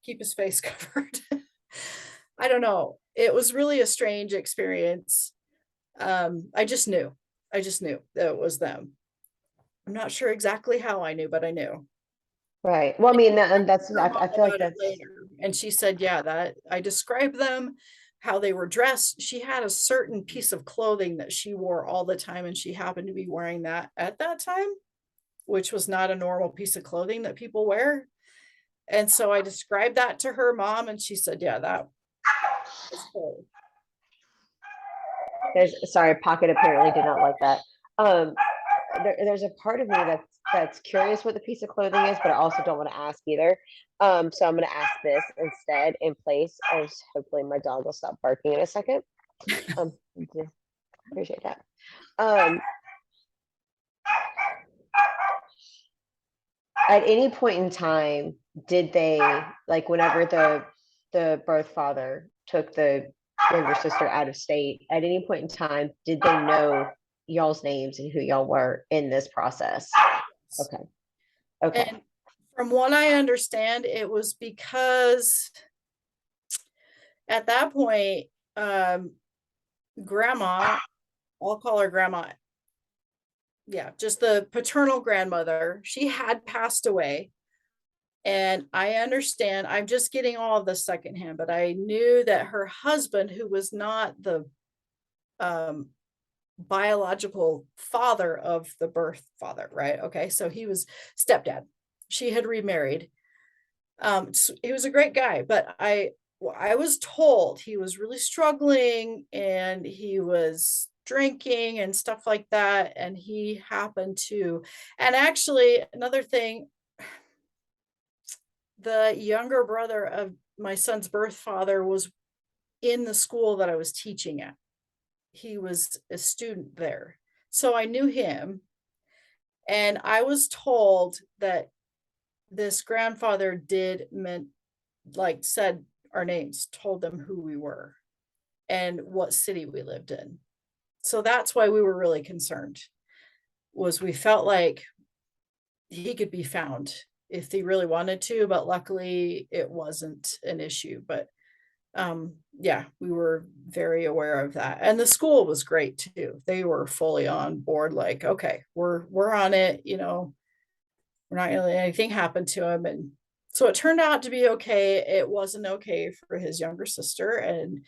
keep his face covered. I don't know. It was really a strange experience. I just knew that it was them. I'm not sure exactly how I knew, but I knew. Right. Well, I mean, that's, I feel like that's later. And she said, yeah, that I described them, how they were dressed. She had a certain piece of clothing that she wore all the time, and she happened to be wearing that at that time, which was not a normal piece of clothing that people wear. And so I described that to her mom, and she said, yeah, that was cool. Sorry, Pocket apparently did not like that. There's a part of me that's curious what the piece of clothing is, but I also don't want to ask either. So I'm going to ask this instead in place as hopefully my dog will stop barking in a second. Appreciate that. At any point in time, did they, like whenever the birth father took the younger sister out of state, at any point in time, did they know y'all's names and who y'all were in this process? Okay. And from what I understand, it was because at that point, grandma, I'll call her grandma. Yeah, just the paternal grandmother, she had passed away. And I understand, I'm just getting all of this secondhand, but I knew that her husband, who was not the um, biological father of the birth father, right? Okay, so he was stepdad. She had remarried. He was a great guy, but I was told he was really struggling and he was drinking and stuff like that. And he happened to, and actually, another thing, the younger brother of my son's birth father was in the school that I was teaching at. He was a student there. So I knew him. And I was told that this grandfather did meant, like, said our names, told them who we were and what city we lived in. So that's why we were really concerned, was we felt like he could be found if they really wanted to, but luckily it wasn't an issue. But yeah, we were very aware of that. And the school was great too. They were fully on board, like, okay, we're on it, you know, we're not gonna let anything happen to him. And so it turned out to be okay. It wasn't okay for his younger sister. And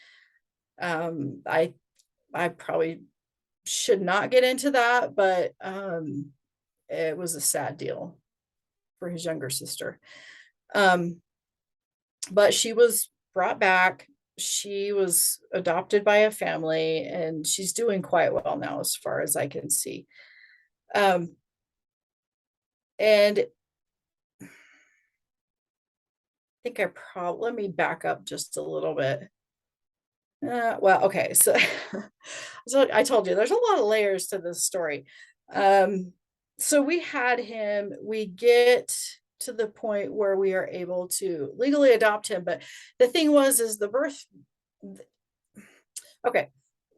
I probably should not get into that, but it was a sad deal for his younger sister. Um, but she was brought back. She was adopted by a family, and she's doing quite well now, as far as I can see. Um, and I think let me back up just a little bit. Well, okay, so so I told you there's a lot of layers to this story. So we had him, we get to the point where we are able to legally adopt him, but the thing was, is the birth, okay,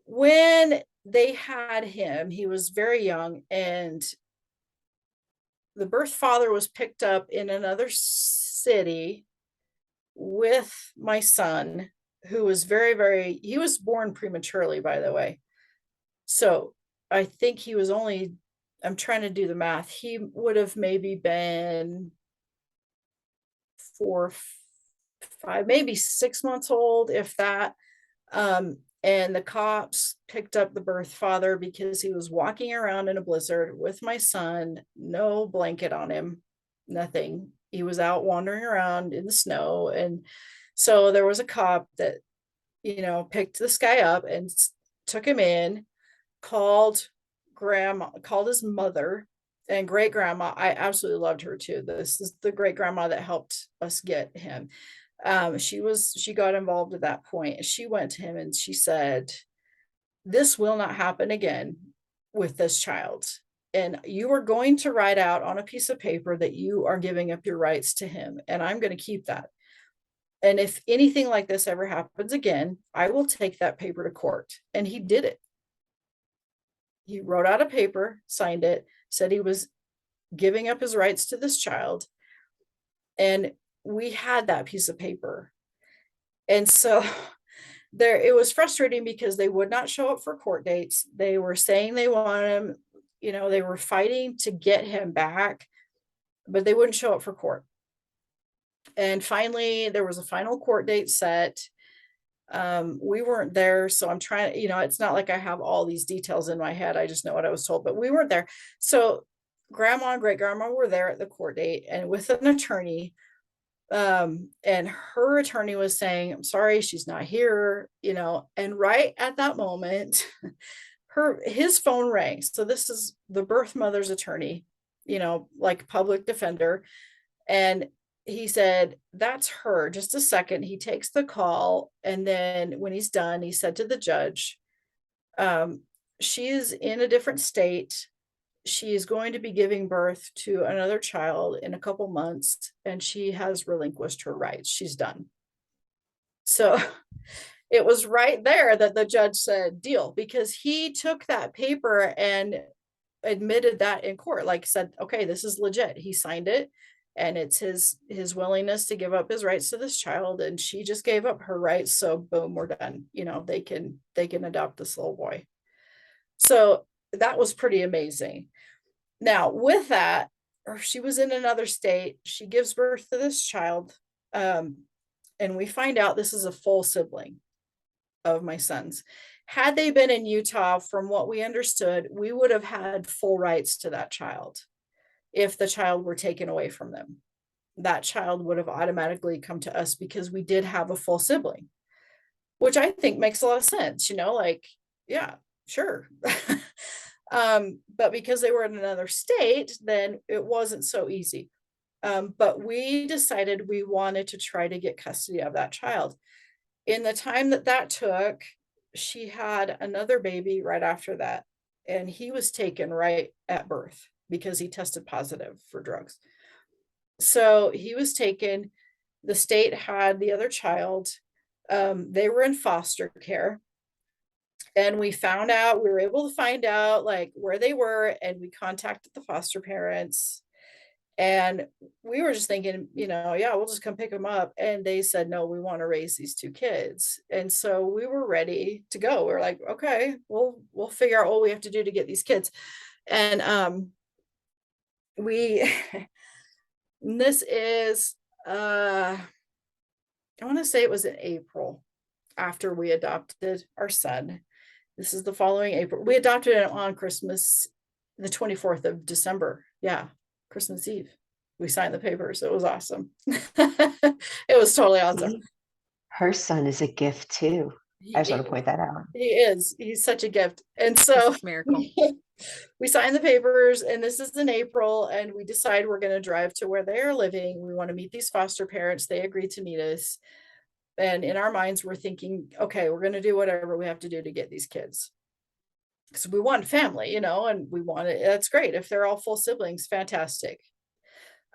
when they had him, he was very young, and the birth father was picked up in another city with my son, who was he was born prematurely, by the way. So I think he was only, I'm trying to do the math, he would have maybe been 4, 5, maybe 6 months old, if that. And the cops picked up the birth father because he was walking around in a blizzard with my son, no blanket on him, nothing. He was out wandering around in the snow. And so there was a cop that, you know, picked this guy up and took him in, called called his mother and great grandma. I absolutely loved her too. This is the great grandma that helped us get him. She got involved at that point. She went to him and she said, this will not happen again with this child. And you are going to write out on a piece of paper that you are giving up your rights to him. And I'm going to keep that. And if anything like this ever happens again, I will take that paper to court. And he did it. He wrote out a paper, signed it, said he was giving up his rights to this child. And we had that piece of paper. And so it was frustrating because they would not show up for court dates. They were saying they want him, you know, they were fighting to get him back, but they wouldn't show up for court. And finally, there was a final court date set. We weren't there, so I'm trying, you know, it's not like I have all these details in my head. I just know what I was told, but we weren't there. So grandma and great grandma were there at the court date and with an attorney. And her attorney was saying, I'm sorry, she's not here, you know, and right at that moment, his phone rang. So this is the birth mother's attorney, you know, like public defender. And he said, that's her. Just a second. He takes the call. And then when he's done, he said to the judge, she's in a different state. She is going to be giving birth to another child in a couple months, and she has relinquished her rights. She's done. So it was right there that the judge said deal, because he took that paper and admitted that in court, like said, okay, this is legit. He signed it, and it's his willingness to give up his rights to this child, and she just gave up her rights. So boom, we're done. You know, they can adopt this little boy. So that was pretty amazing. Now, with that, or she was in another state. She gives birth to this child. And we find out this is a full sibling of my son's. Had they been in Utah, from what we understood, we would have had full rights to that child if the child were taken away from them. That child would have automatically come to us because we did have a full sibling, which I think makes a lot of sense, like, yeah, sure. But because they were in another state, then it wasn't so easy. But we decided we wanted to try to get custody of that child. In the time that took, she had another baby right after that, and he was taken right at birth because he tested positive for drugs. So he was taken. The state had the other child. They were in foster care. And we were able to find out like where they were, and we contacted the foster parents. And we were just thinking, yeah, we'll just come pick them up. And they said, no, we want to raise these two kids. And so we were ready to go. We are like, okay, we'll figure out what we have to do to get these kids. And we this is I want to say it was in April after we adopted our son. This is the following April. We adopted him on Christmas, the 24th of December. Yeah, Christmas Eve. We signed the papers. It was awesome. It was totally awesome. Her son is a gift too. I just want to point that out. He is. He's such a gift. And so miracle. We signed the papers, and this is in April, and we decide we're going to drive to where they are living. We want to meet these foster parents. They agreed to meet us. And in our minds, we're thinking, okay, we're going to do whatever we have to do to get these kids. Because we want family, and we want it. That's great. If they're all full siblings, fantastic.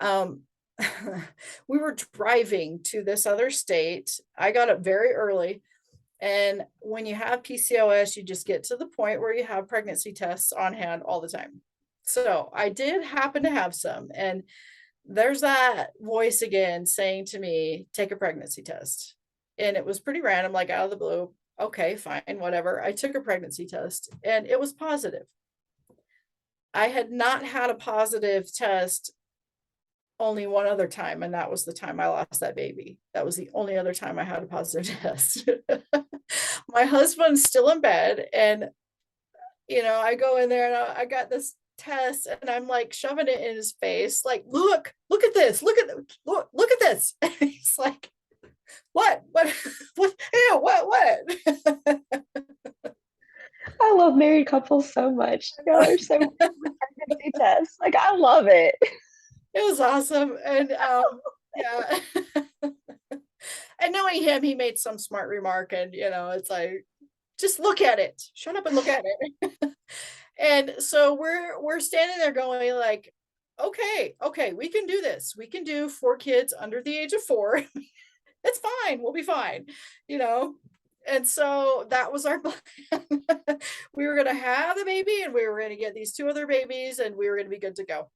We were driving to this other state. I got up very early. And when you have PCOS, you just get to the point where you have pregnancy tests on hand all the time. So I did happen to have some. And there's that voice again saying to me, take a pregnancy test. And it was pretty random, like out of the blue. Okay, fine, whatever. I took a pregnancy test and it was positive. I had not had a positive test only one other time, and that was the time I lost that baby. That was the only other time I had a positive test. My husband's still in bed, and I go in there and I got this test, and I'm like shoving it in his face, like, look at this, look at this. And he's like, what ew, what? I love married couples so much. Y'all are so pregnancy tests. Like, I love it. It was awesome. And yeah. And knowing him, he made some smart remark, and it's like, just look at it, shut up and look at it. And so we're standing there going like, okay, we can do this. We can do 4 kids under the age of 4. It's fine, we'll be fine, and so that was our plan. We were going to have the baby, and we were going to get these 2 other babies, and we were going to be good to go.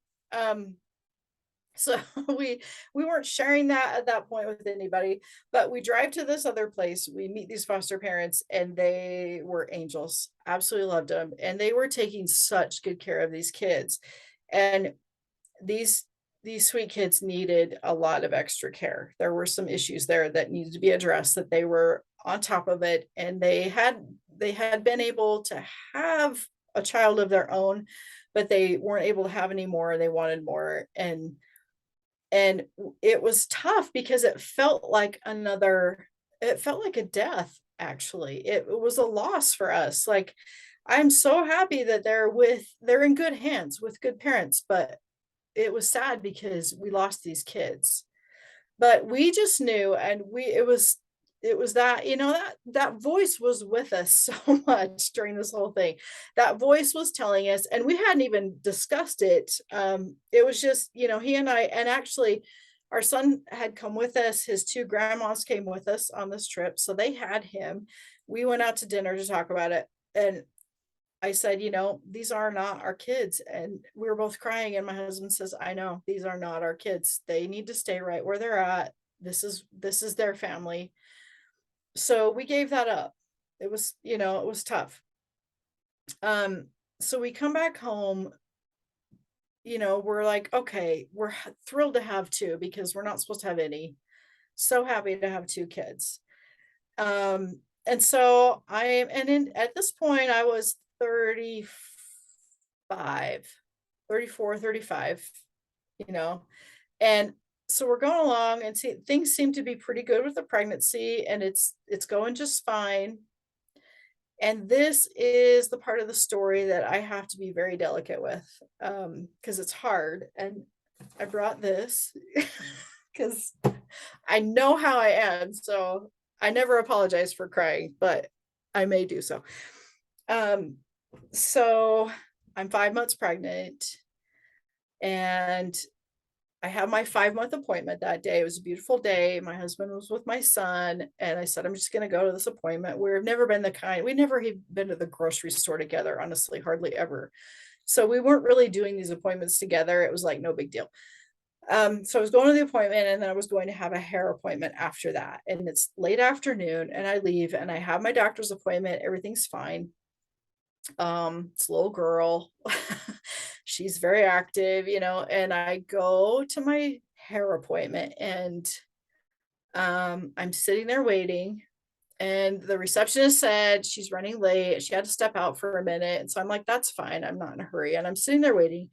So we weren't sharing that at that point with anybody, but we drive to this other place. We meet these foster parents, and they were angels. Absolutely loved them. And they were taking such good care of these kids. And these sweet kids needed a lot of extra care. There were some issues there that needed to be addressed, that they were on top of it. And they had been able to have a child of their own, but they weren't able to have any more. They wanted more. And it was tough because it felt like a death. Actually, it was a loss for us. Like, I'm so happy that they're in good hands with good parents, but it was sad because we lost these kids. But we just knew, and it was that, that voice was with us so much during this whole thing. That voice was telling us, and we hadn't even discussed it. It was just, he and I, and actually our son had come with us. His 2 grandmas came with us on this trip. So they had him. We went out to dinner to talk about it. And I said, these are not our kids. And we were both crying. And my husband says, I know, these are not our kids. They need to stay right where they're at. This is their family. So we gave that up. It was, it was tough. So we come back home we're like, okay, we're thrilled to have two because we're not supposed to have any. So happy to have two kids. And so at this point I was 35, 34, 35, you know, and so we're going along and see things seem to be pretty good with the pregnancy and it's going just fine. And this is the part of the story that I have to be very delicate with, because it's hard. And I brought this because I know how I am. So I never apologize for crying, but I may do so. Um, so I'm 5 months pregnant and I have my 5-month appointment that day. It was a beautiful day. My husband was with my son, and I said, I'm just going to go to this appointment. We've never been we never had been to the grocery store together, honestly, hardly ever. So we weren't really doing these appointments together. It was like no big deal. So I was going to the appointment and then I was going to have a hair appointment after that. And it's late afternoon and I leave and I have my doctor's appointment. Everything's fine. It's a little girl. She's very active, and I go to my hair appointment and I'm sitting there waiting and the receptionist said she's running late. She had to step out for a minute. And so I'm like, that's fine. I'm not in a hurry. And I'm sitting there waiting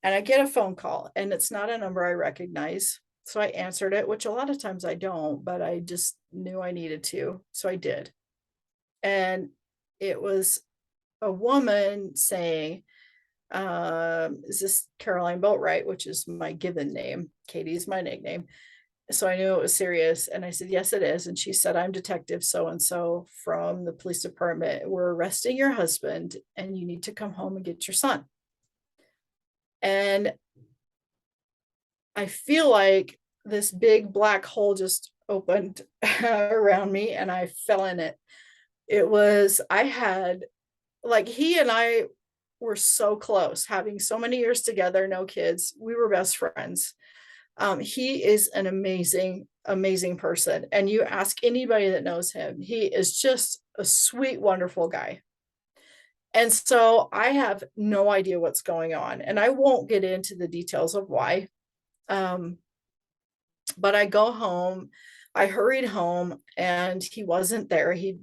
and I get a phone call and it's not a number I recognize. So I answered it, which a lot of times I don't, but I just knew I needed to. So I did. And it was a woman saying, is this Caroline Boatwright, which is my given name? Katie's my nickname. So I knew it was serious. And I said, yes, it is. And she said, I'm Detective so-and-so from the police department. We're arresting your husband and you need to come home and get your son. And I feel like this big black hole just opened around me and I fell in it. I had, like, he and I were so close, having so many years together, no kids. We were best friends. He is an amazing, amazing person. And you ask anybody that knows him, he is just a sweet, wonderful guy. And so I have no idea what's going on. And I won't get into the details of why. But I go home, I hurried home and he wasn't there. He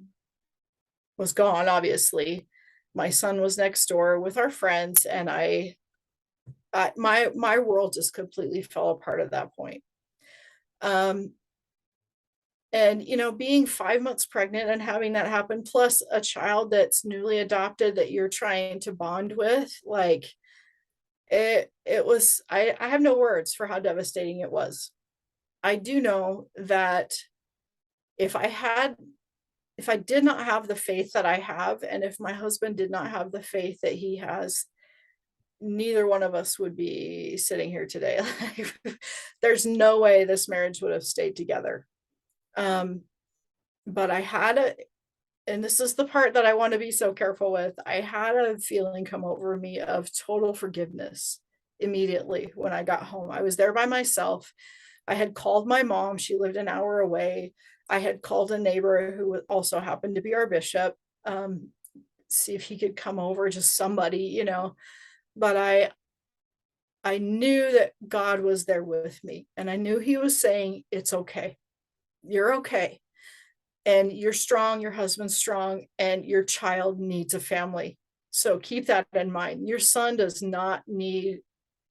was gone, obviously. My son was next door with our friends and my world just completely fell apart at that point. And being 5 months pregnant and having that happen, plus a child that's newly adopted that you're trying to bond with, like it was, I have no words for how devastating it was. I do know that if I did not have the faith that I have, and if my husband did not have the faith that he has, neither one of us would be sitting here today. There's no way this marriage would have stayed together. But and this is the part that I want to be so careful with. I had a feeling come over me of total forgiveness immediately when I got home. I was there by myself. I had called my mom. She lived an hour away. I had called a neighbor who also happened to be our bishop, see if he could come over, just somebody, but I knew that God was there with me and I knew he was saying, it's okay. You're okay. And you're strong, your husband's strong, and your child needs a family. So keep that in mind. Your son does not need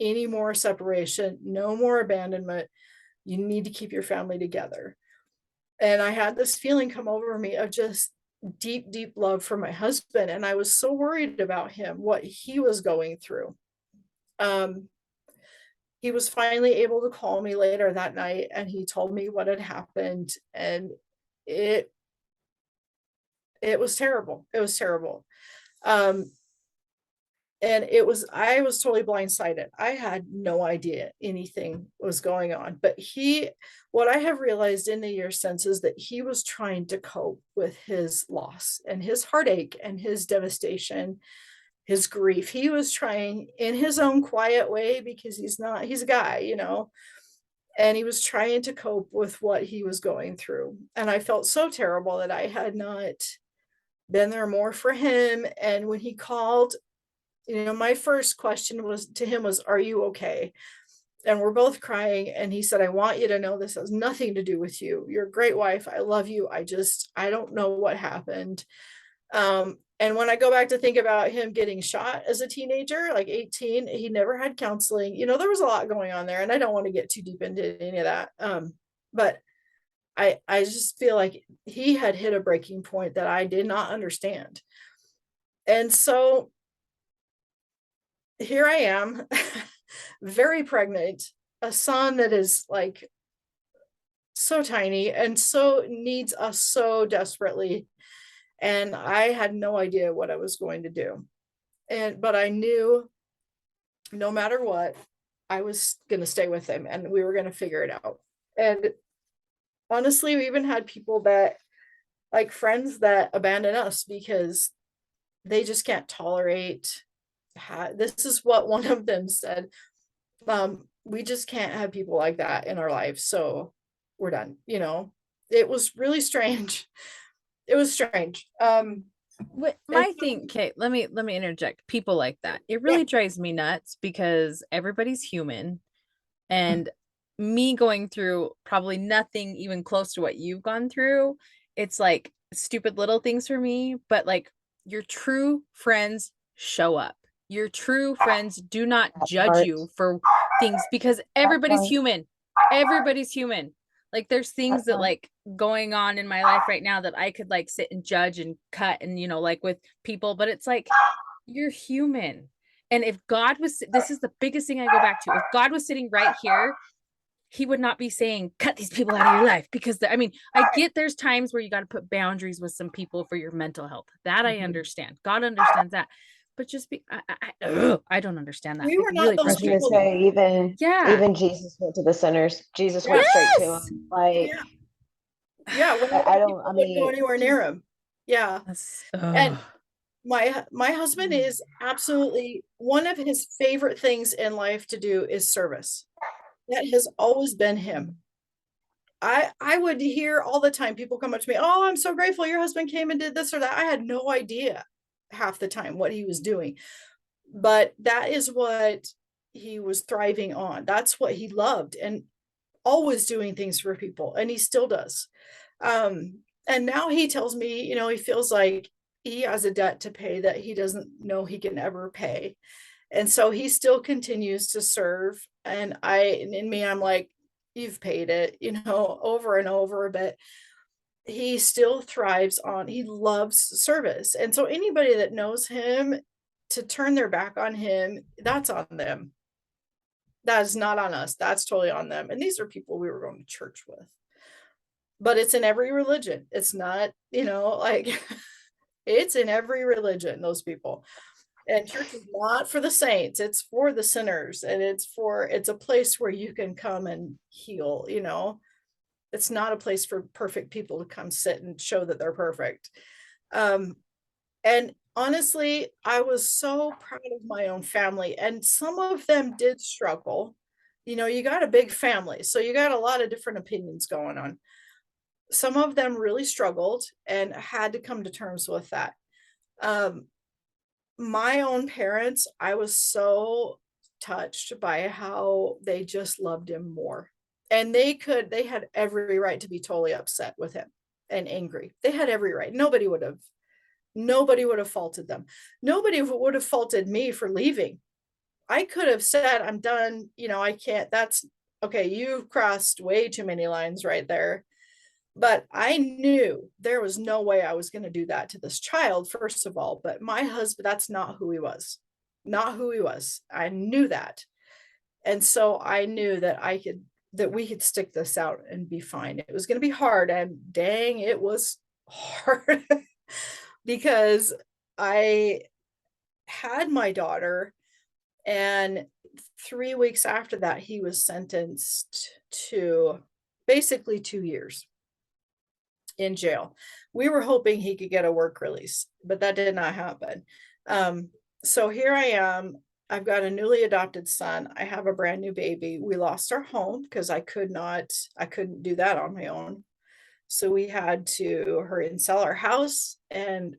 any more separation, no more abandonment. You need to keep your family together. And I had this feeling come over me of just deep, deep love for my husband. And I was so worried about him, what he was going through. He was finally able to call me later that night and he told me what had happened. And it was terrible. It was terrible. And I was totally blindsided. I had no idea anything was going on, but what I have realized in the years since is that he was trying to cope with his loss and his heartache and his devastation, his grief. He was trying in his own quiet way because he's a guy, and he was trying to cope with what he was going through. And I felt so terrible that I had not been there more for him. And when he called, my first question was to him was, are you okay? And we're both crying. And he said, I want you to know this has nothing to do with you. You're a great wife. I love you. I don't know what happened. And when I go back to think about him getting shot as a teenager, like 18, he never had counseling. There was a lot going on there, and I don't want to get too deep into any of that. But I just feel like he had hit a breaking point that I did not understand. And so here I am, very pregnant, a son that is like so tiny and so needs us so desperately. And I had no idea what I was going to do. But I knew no matter what, I was going to stay with him and we were going to figure it out. And honestly, we even had people that, like friends, that abandon us because they just can't tolerate. This is what one of them said. We just can't have people like that in our lives. So we're done. It was really strange. It was strange. What my thing, Kate, let me interject. People like that, it really drives me nuts because everybody's human, and me going through probably nothing even close to what you've gone through, it's like stupid little things for me, but like your true friends show up. Your true friends do not judge you for things because everybody's human. Everybody's human. Like there's things that like going on in my life right now that I could like sit and judge and cut and like with people, but it's like you're human. And if God was, this is the biggest thing I go back to. If God was sitting right here, he would not be saying, cut these people out of your life. Because I mean, I get there's times where you got to put boundaries with some people for your mental health. That I understand. God understands that. But just I don't understand that. We were not really those people. Say, even Jesus went to the sinners. Jesus went straight to them. Like, yeah, I don't. I wouldn't go mean, anywhere near him. Yeah, and my husband is absolutely, one of his favorite things in life to do is service. That has always been him. I would hear all the time people come up to me, oh, I'm so grateful your husband came and did this or that. I had no idea half the time what he was doing, but that is what he was thriving on. That's what he loved, and always doing things for people, and he still does. And now he tells me, he feels like he has a debt to pay that he doesn't know he can ever pay. And so he still continues to serve. And in me, I'm like, you've paid it, over and over, but he still thrives on, he loves service. And so anybody that knows him, to turn their back on him, that's on them. That is not on us. That's totally on them. And these are people we were going to church with. But it's in every religion. It's not, like it's in every religion, those people. And church is not for the saints, it's for the sinners. And it's a place where you can come and heal. It's not a place for perfect people to come sit and show that they're perfect. And honestly, I was so proud of my own family, and some of them did struggle. You got a big family, so you got a lot of different opinions going on. Some of them really struggled and had to come to terms with that. My own parents, I was so touched by how they just loved him more. And they had every right to be totally upset with him and angry. They had every right. Nobody would have faulted them. Nobody would have faulted me for leaving. I could have said, I'm done. I can't, that's okay. You've crossed way too many lines right there. But I knew there was no way I was going to do that to this child, first of all. But my husband, that's not who he was. Not who he was. I knew that. And so I knew that we could stick this out and be fine. It was going to be hard. And dang, it was hard because I had my daughter, and 3 weeks after that, he was sentenced to basically 2 years in jail. We were hoping he could get a work release, but that did not happen. So here I am. I've got a newly adopted son. I have a brand new baby. We lost our home because I couldn't do that on my own. So we had to hurry and sell our house and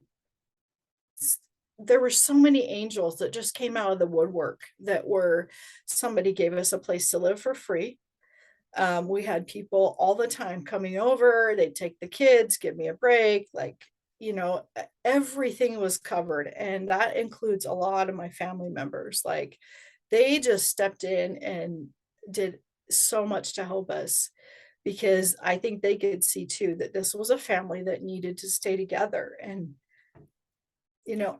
there were so many angels that just came out of the woodwork, that were, somebody gave us a place to live for free. We had people all the time coming over. They'd take the kids, give me a break, like, everything was covered. And that includes a lot of my family members. Like, they just stepped in and did so much to help us, because I think they could see too that this was a family that needed to stay together. And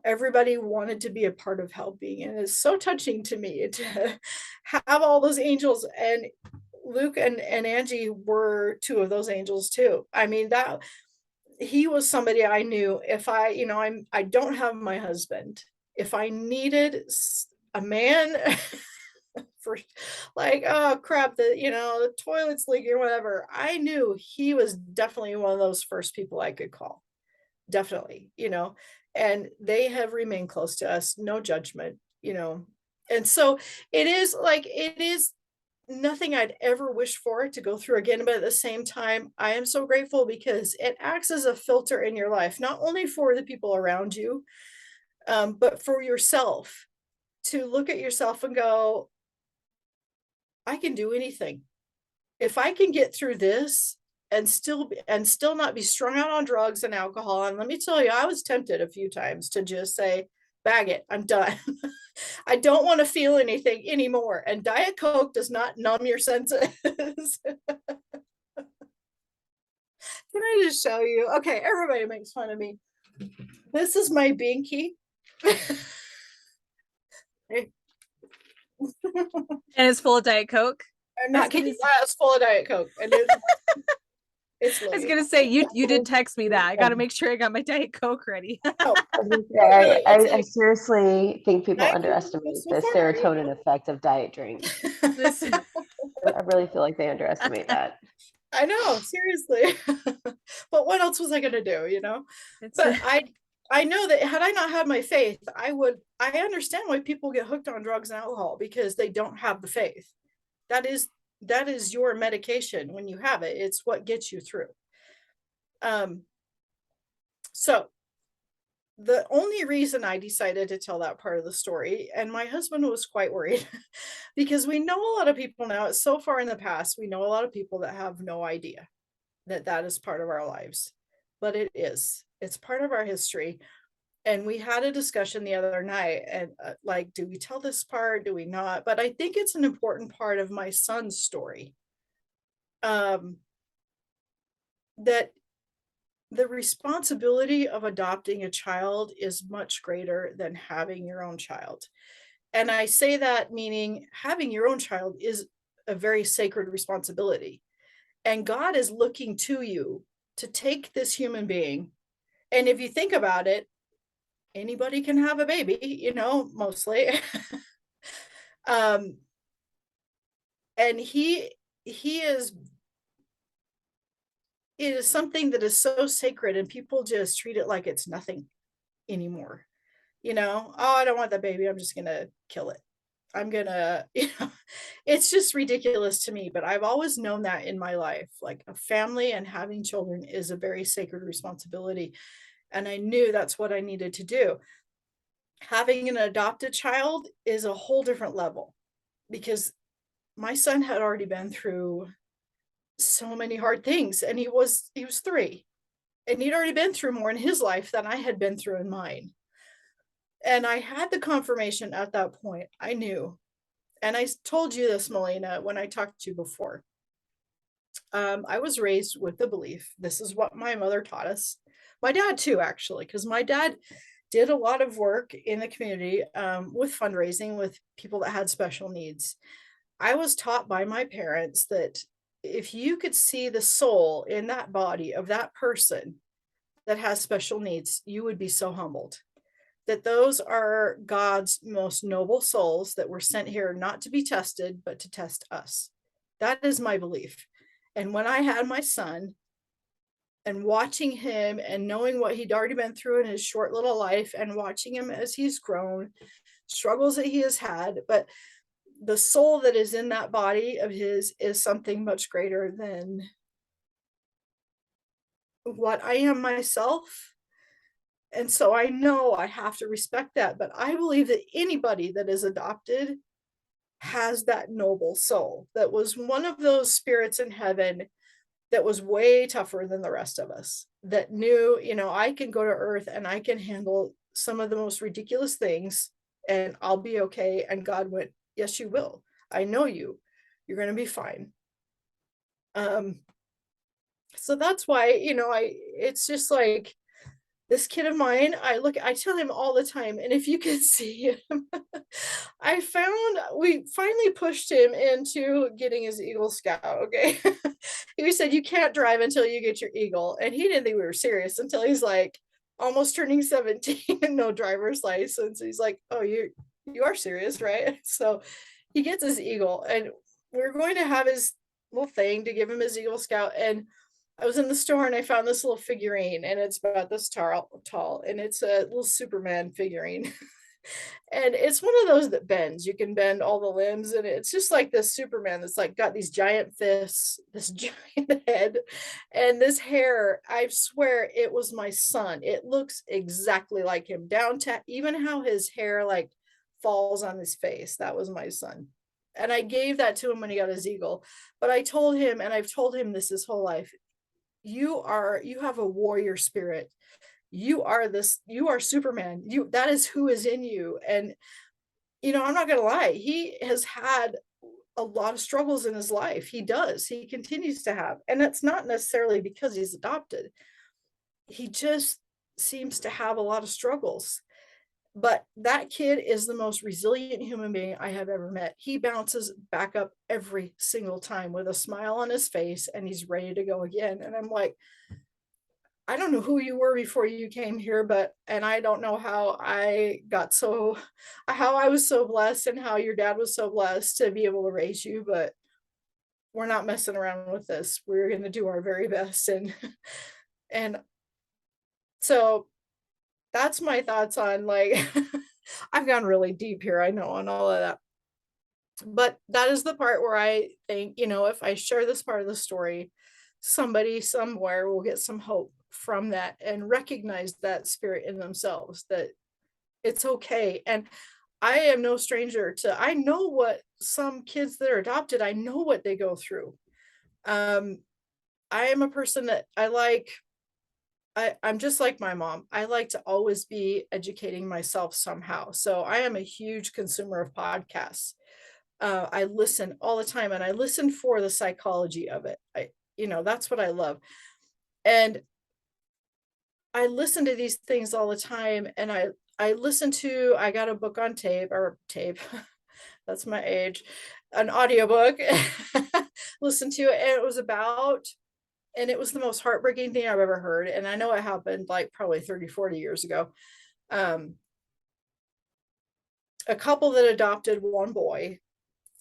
everybody wanted to be a part of helping. And it's so touching to me to have all those angels. And Luke and Angie were two of those angels too. I mean, that he was somebody I knew. If I don't have my husband, if I needed a man for, like, oh crap, the toilet's leaking or whatever, I knew he was definitely one of those first people I could call. Definitely, and they have remained close to us, no judgment. And so it is nothing I'd ever wish for to go through again, but at the same time, I am so grateful because it acts as a filter in your life, not only for the people around you, but for yourself, to look at yourself and go, I can do anything. If I can get through this and still not be strung out on drugs and alcohol. And let me tell you, I was tempted a few times to just say, bag it, I'm done. I don't want to feel anything anymore. And Diet Coke does not numb your senses. Can I just show you? Okay, everybody makes fun of me. This is my binky. And it's full of Diet Coke. I'm not kidding. It's full of Diet Coke. And it's I was gonna say, you did text me that. I gotta make sure I got my Diet Coke ready. I seriously think people underestimate the serotonin effect of diet drinks. I really feel like they underestimate that. I know, seriously. But what else was I gonna do, But I know that had I not had my faith, I understand why people get hooked on drugs and alcohol, because they don't have the faith. That is your medication. When you have it, it's what gets you through. So the only reason I decided to tell that part of the story, and my husband was quite worried, because we know a lot of people now, it's so far in the past, we know a lot of people that have no idea that is part of our lives, but it's part of our history. And we had a discussion the other night, and like, do we tell this part? Do we not? But I think it's an important part of my son's story. That the responsibility of adopting a child is much greater than having your own child. And I say that meaning having your own child is a very sacred responsibility. And God is looking to you to take this human being. And if you think about it, anybody can have a baby, mostly. And it is something that is so sacred, and people just treat it like it's nothing anymore. Oh, I don't want that baby, I'm just gonna kill it. I'm gonna, it's just ridiculous to me. But I've always known that in my life, like, a family and having children is a very sacred responsibility. And I knew that's what I needed to do. Having an adopted child is a whole different level, because my son had already been through so many hard things, and he was 3, and he'd already been through more in his life than I had been through in mine. And I had the confirmation at that point. I knew. And I told you this, Melina, when I talked to you before. I was raised with the belief, this is what my mother taught us. My dad too, actually, because my dad did a lot of work in the community with fundraising with people that had special needs. I was taught by my parents that if you could see the soul in that body of that person that has special needs, you would be so humbled. That those are God's most noble souls that were sent here not to be tested, but to test us. That is my belief. And when I had my son, and watching him and knowing what he'd already been through in his short little life, and watching him as he's grown, struggles that he has had, but the soul that is in that body of his is something much greater than what I am myself. And so I know I have to respect that, but I believe that anybody that is adopted has that noble soul that was one of those spirits in heaven that was way tougher than the rest of us, that knew, I can go to earth and I can handle some of the most ridiculous things and I'll be okay. And God went, yes, you will. I know you. You're going to be fine. So that's why, it's just like, this kid of mine, I tell him all the time, and if you could see him, we finally pushed him into getting his Eagle Scout, okay? He said, you can't drive until you get your Eagle, and he didn't think we were serious until he's like almost turning 17 and no driver's license. He's like, oh, you are serious, right? So he gets his Eagle, and we're going to have his little thing to give him his Eagle Scout, and I was in the store and I found this little figurine, and it's about this tall, and it's a little Superman figurine. And it's one of those that bends. You can bend all the limbs, and it's just like this Superman that's like got these giant fists, this giant head, and this hair. I swear it was my son. It looks exactly like him, down to even how his hair like falls on his face. That was my son. And I gave that to him when he got his Eagle. But I told him, and I've told him this his whole life, you have a warrior spirit. You are Superman. That is who is in you. And I'm not gonna lie, he has had a lot of struggles in his life. He continues to have, and that's not necessarily because he's adopted. He just seems to have a lot of struggles. But that kid is the most resilient human being I have ever met. He bounces back up every single time with a smile on his face, and he's ready to go again. And I'm like, I don't know who you were before you came here, and I don't know how I was so blessed and how your dad was so blessed to be able to raise you, but we're not messing around with this. We're going to do our very best. And so that's my thoughts on, like, I've gone really deep here, I know, on all of that. But that is the part where I think, if I share this part of the story, somebody somewhere will get some hope from that and recognize that spirit in themselves, that it's okay. And I am no stranger I know what some kids that are adopted, I know what they go through. I am a person that I'm just like my mom. I like to always be educating myself somehow. So I am a huge consumer of podcasts. I listen all the time, and I listen for the psychology of it. That's what I love. And I listen to these things all the time, and I got a book on tape, that's my age, an audiobook, listen to it, and it was the most heartbreaking thing I've ever heard. And I know it happened like probably 30, 40 years ago. A couple that adopted one boy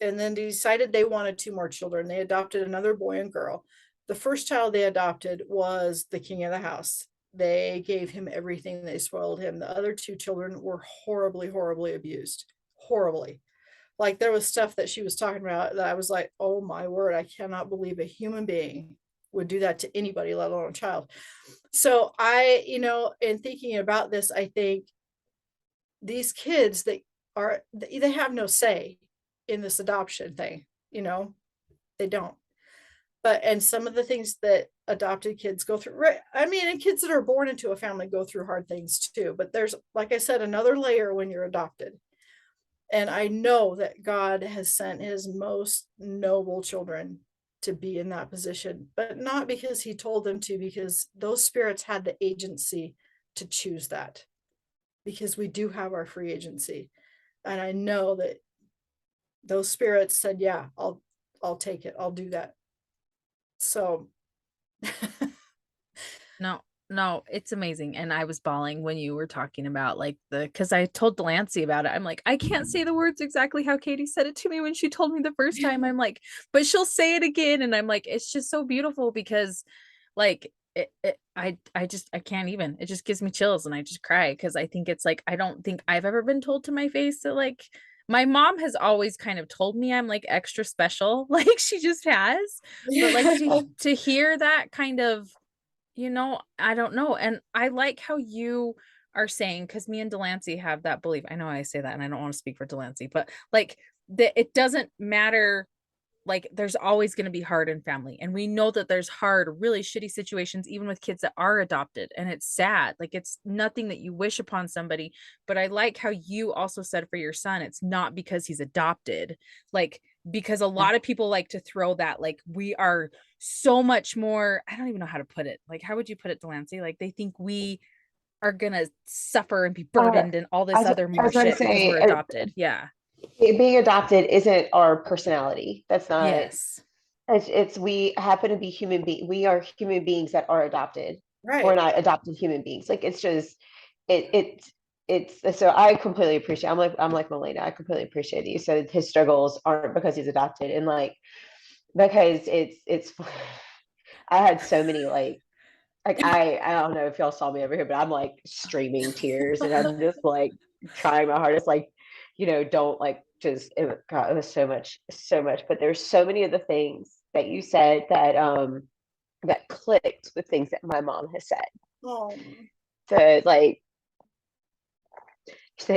and then decided they wanted two more children. They adopted another boy and girl. The first child they adopted was the king of the house. They gave him everything. They spoiled him. The other two children were horribly, horribly abused. Horribly. Like, there was stuff that she was talking about that I was like, oh my word, I cannot believe a human being would do that to anybody, let alone a child. So in thinking about this, I think these kids, they have no say in this adoption thing, they don't. And some of the things that adopted kids go through, right? I mean, and kids that are born into a family go through hard things too, but there's, like I said, another layer when you're adopted. And I know that God has sent his most noble children to be in that position, but not because he told them to, because those spirits had the agency to choose that, because we do have our free agency. And I know that those spirits said, yeah, I'll take it. I'll do that. So no, it's amazing. And I was bawling when you were talking about like because I told Delancey about it. I'm like, I can't say the words exactly how Katie said it to me when she told me the first time. I'm like, but she'll say it again. And I'm like, it's just so beautiful because like I can't even, it just gives me chills and I just cry because I think it's like, I don't think I've ever been told to my face that like, my mom has always kind of told me I'm like extra special, like she just has, but like to hear that kind of, I don't know. And I like how you are saying, because me and Delancey have that belief. I know I say that and I don't want to speak for Delancey, but like that it doesn't matter. Like there's always going to be hard in family. And we know that there's hard, really shitty situations, even with kids that are adopted. And it's sad. Like it's nothing that you wish upon somebody. But I like how you also said for your son, it's not because he's adopted. Like, because a lot of people like to throw that, like we are so much more, I don't even know how to put it. Like, how would you put it, Delancey? Like they think we are gonna suffer and be burdened and all this other I more was going to shit because we're say, adopted. Yeah. being adopted isn't our personality. That's not. Yes. It's we happen to be we are human beings that are adopted. We're Right. not adopted human beings. Like it's just it it's so I completely appreciate. I'm like Melina. I completely appreciate you. So his struggles aren't because he's adopted, and like because it's I had so many like I don't know if y'all saw me over here, but I'm like streaming tears, and I'm just like trying my hardest, like don't like just God, it was so much. But there's so many of the things that you said that clicked with things that my mom has said. Oh. So like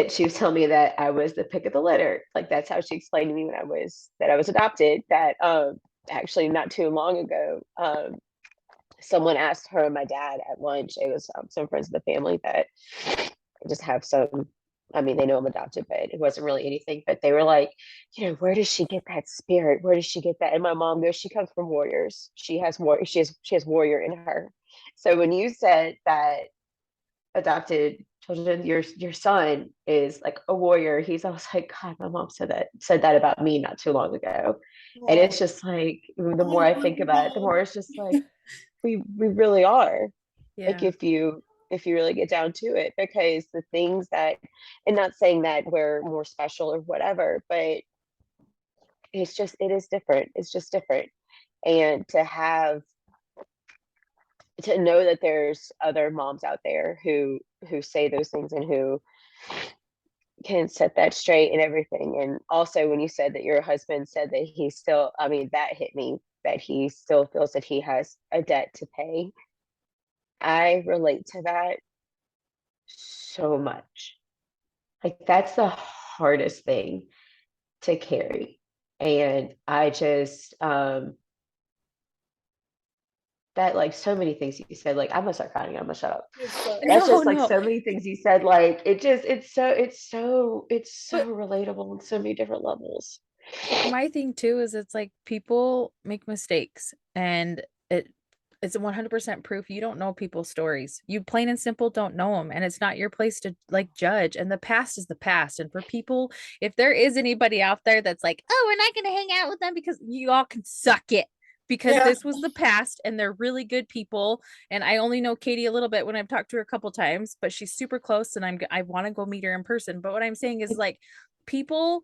she was telling me that I was the pick of the litter. Like that's how she explained to me when I was adopted. That actually not too long ago, someone asked her and my dad at lunch. It was some friends of the family that just have some. I mean, they know I'm adopted, but it wasn't really anything. But they were like, where does she get that spirit? Where does she get that? And my mom goes, she comes from warriors. She has warrior in her. So when you said that adopted children, your son is like a warrior. I was like, God, my mom said that about me not too long ago. And Oh. it's just like the more I think about it, the Wonderful. more it's just like we really are. Like Yeah. if you really get down to it, because the things that, and not saying that we're more special or whatever, but it is different. It's just different. And to know that there's other moms out there who say those things and who can set that straight and everything. And also when you said that your husband said that he still, I mean, that hit me, that he still feels that he has a debt to pay. I relate to that so much. Like that's the hardest thing to carry. And I just that like so many things you said, like I'm gonna start crying, I'm gonna shut up. That's No, just like no. so many things you said, like it's so But relatable on so many different levels. my thing too is it's like people make mistakes and it's 100% proof you don't know people's stories. You plain and simple don't know them, and it's not your place to like judge. And the past is the past. And for people, if there is anybody out there that's like, oh, we're not going to hang out with them, because you all can suck it, because Yeah. this was the past and they're really good people. And I only know Katie a little bit when I've talked to her a couple times, but she's super close and I want to go meet her in person. But what I'm saying is like people,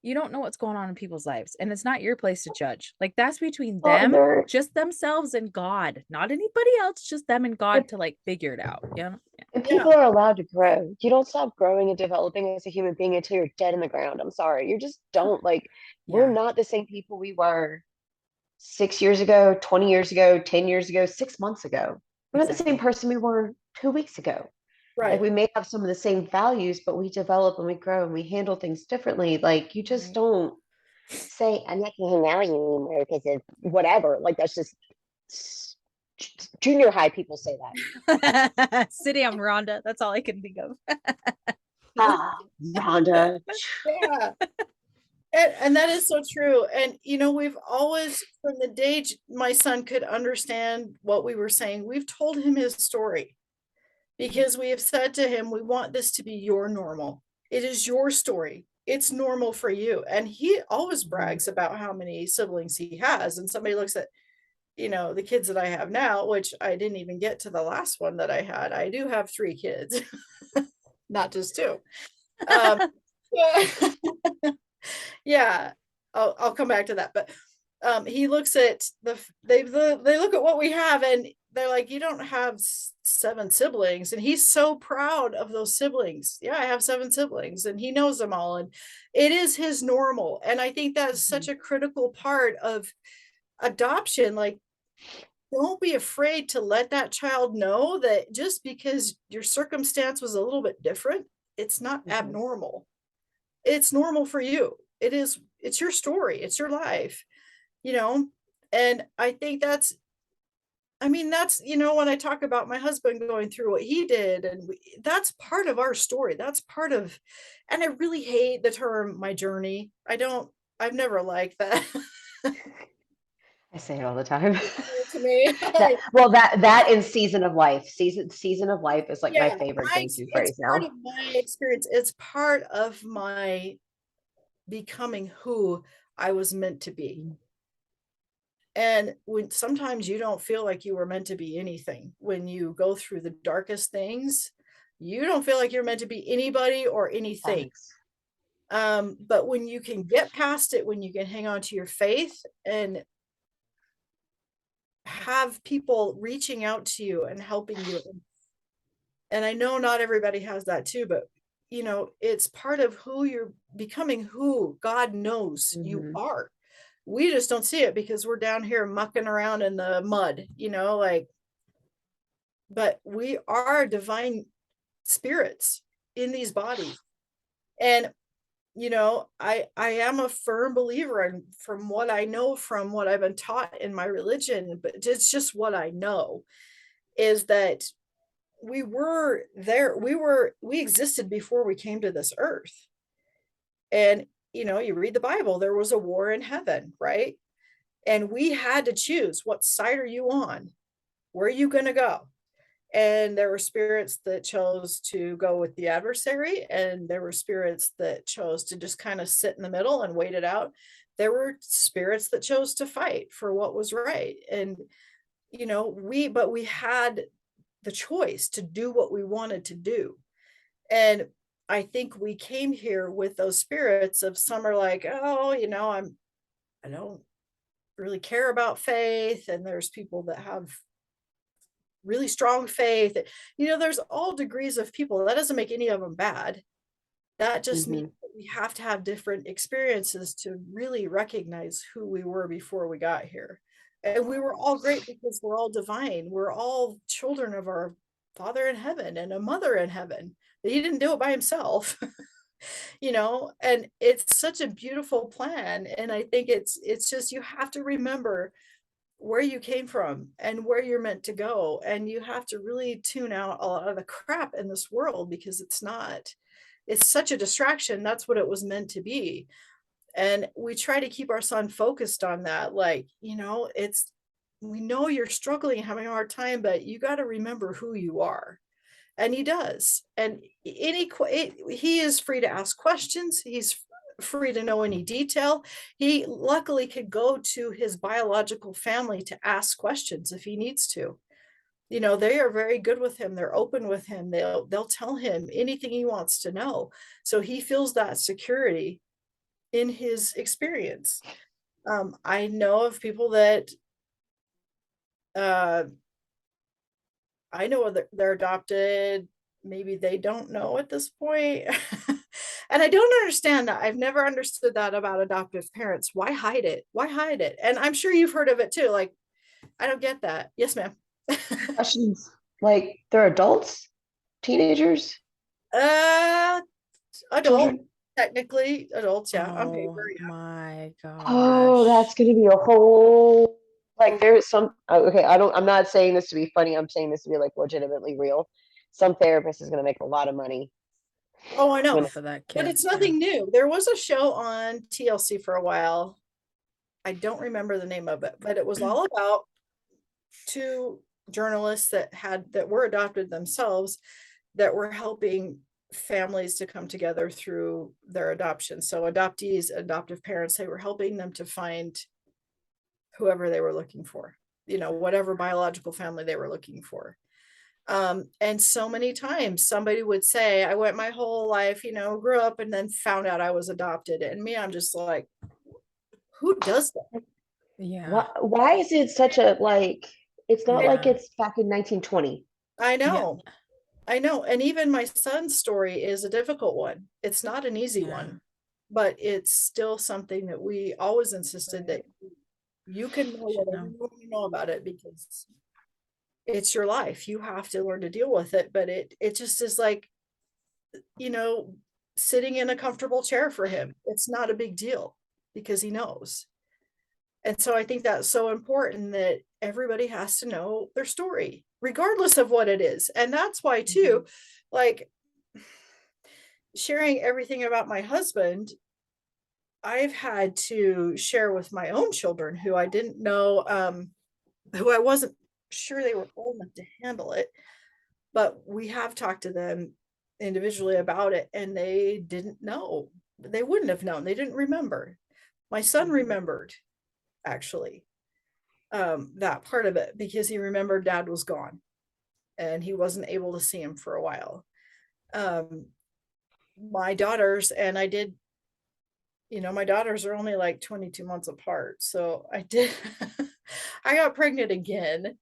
you don't know what's going on in people's lives, and it's not your place to judge. Like that's between Well, and them, they're just themselves and God, not anybody else, just them and and, God to like figure it out. Yeah. and Yeah. people are allowed to grow. You don't stop growing and developing as a human being until you're dead in the ground. I'm sorry. You just don't. Like we're Yeah. not the same people we were 6 years ago, 20 years ago, 10 years ago, 6 months ago. We're not the same Exactly. person we were 2 weeks ago. Like Right. we may have some of the same values, but we develop and we grow and we handle things differently. Like you just Right. don't say, I'm not going to hang out with you anymore because of whatever. Like that's just junior high people say that. Sit down, Rhonda. That's all I can think of. Ah, Rhonda. Yeah. And that is so true. And we've always, from the day my son could understand what we were saying, we've told him his story, because we have said to him, we want this to be your normal. It is your story. It's normal for you. And he always brags about how many siblings he has. And somebody looks at, the kids that I have now, which I didn't even get to the last one that I had. I do have 3 kids, not just 2. Um, yeah, I'll come back to that. But he looks at they look at what we have, and they're like, you don't have 7 siblings. And he's so proud of those siblings. Yeah, I have 7 siblings, and he knows them all, and it is his normal. And I think that's such a critical part of adoption. Like don't be afraid to let that child know that just because your circumstance was a little bit different, it's not abnormal. It's normal for you. It's your story, it's your life, you know? And I think that's, when I talk about my husband going through what he did, and that's part of our story. That's part of, and I really hate the term my journey. I've never liked that. I say it all the time. To me. That in season of life. Season of life is like my Yeah, favorite go-to it's phrase part now. of my experience. It's part of my becoming who I was meant to be. And when sometimes you don't feel like you were meant to be anything, when you go through the darkest things, you don't feel like you're meant to be anybody or anything. Thanks. But when you can get past it, when you can hang on to your faith and have people reaching out to you and helping you, and I know not everybody has that too, but it's part of who you're becoming, who God knows you are. We just don't see it because we're down here mucking around in the mud, like, but we are divine spirits in these bodies. And I am a firm believer, and from what I know, from what I've been taught in my religion, but it's just what I know, is that we were there, we existed before we came to this earth. And you read the Bible, there was a war in heaven, right? And we had to choose, what side are you on? Where are you going to go? And there were spirits that chose to go with the adversary, and there were spirits that chose to just kind of sit in the middle and wait it out. There were spirits that chose to fight for what was right. And we had the choice to do what we wanted to do. And I think we came here with those spirits of, some are like, oh, I don't really care about faith. And there's people that have really strong faith. There's all degrees of people. That doesn't make any of them bad. That just means that we have to have different experiences to really recognize who we were before we got here. And we were all great because we're all divine. We're all children of our Father in heaven and a mother in heaven. He didn't do it by himself. And it's such a beautiful plan. And I think it's just, you have to remember where you came from and where you're meant to go. And you have to really tune out a lot of the crap in this world, because it's such a distraction. That's what it was meant to be. And we try to keep our son focused on that. Like, we know you're struggling and having a hard time, but you got to remember who you are. And he does. And he is free to ask questions. He's free to know any detail. He luckily could go to his biological family to ask questions if he needs to. They are very good with him. They're open with him. They'll tell him anything he wants to know. So he feels that security in his experience. I know of people that I know that they're adopted. Maybe they don't know at this point. And I don't understand that. I've never understood that about adoptive parents. Why hide it? Why hide it? And I'm sure you've heard of it too. Like, I don't get that. Yes, ma'am. Questions like, they're adults, teenagers, Adult, children. technically adults. Yeah, on Oh paper. Yeah. my Oh, that's gosh. gonna be a whole, like, there's some, okay, I'm not saying this to be funny. I'm saying this to be like legitimately real. Some therapist is gonna make a lot of money Oh, I know. when, Off of that But kid. it's Yeah. nothing new. There was a show on TLC for a while. I don't remember the name of it, but it was all about two journalists that were adopted themselves, that were helping families to come together through their adoption. So adoptees, adoptive parents, they were helping them to find whoever they were looking for, whatever biological family they were looking for. And so many times somebody would say, I went my whole life, grew up and then found out I was adopted. And me, I'm just like, who does that? Yeah. why is it such a, like, it's not like Yeah. it's back in 1920. I Yeah. know. I know. And even my son's story is a difficult one. It's not an easy Yeah. one, but it's still something that we always insisted that Right. You can know whatever you want to know about it because it's your life. You have to learn to deal with it. But it just is like, sitting in a comfortable chair for him. It's not a big deal because he knows. And so I think that's so important that everybody has to know their story, regardless of what it is. And that's why too, like sharing everything about my husband, I've had to share with my own children who I didn't know, who I wasn't sure they were old enough to handle it, but we have talked to them individually about it, and they didn't know. They wouldn't have known. They didn't remember. My son remembered, actually, that part of it, because he remembered dad was gone and he wasn't able to see him for a while. My daughters and I did, my daughters are only like 22 months apart. So I did, I got pregnant again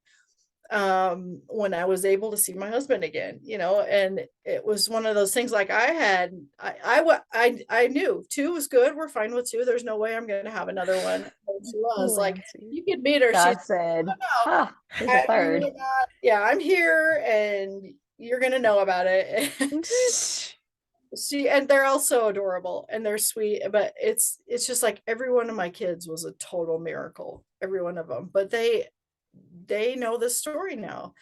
when I was able to see my husband again, and it was one of those things like I knew 2 was good. We're fine with 2. There's no way I'm going to have another one. And she was like, you could meet her. God said, oh, no, there's a third. Yeah, I'm here and you're going to know about it. And they're also adorable and they're sweet, but it's just like every one of my kids was a total miracle, every one of them. But they know the story now,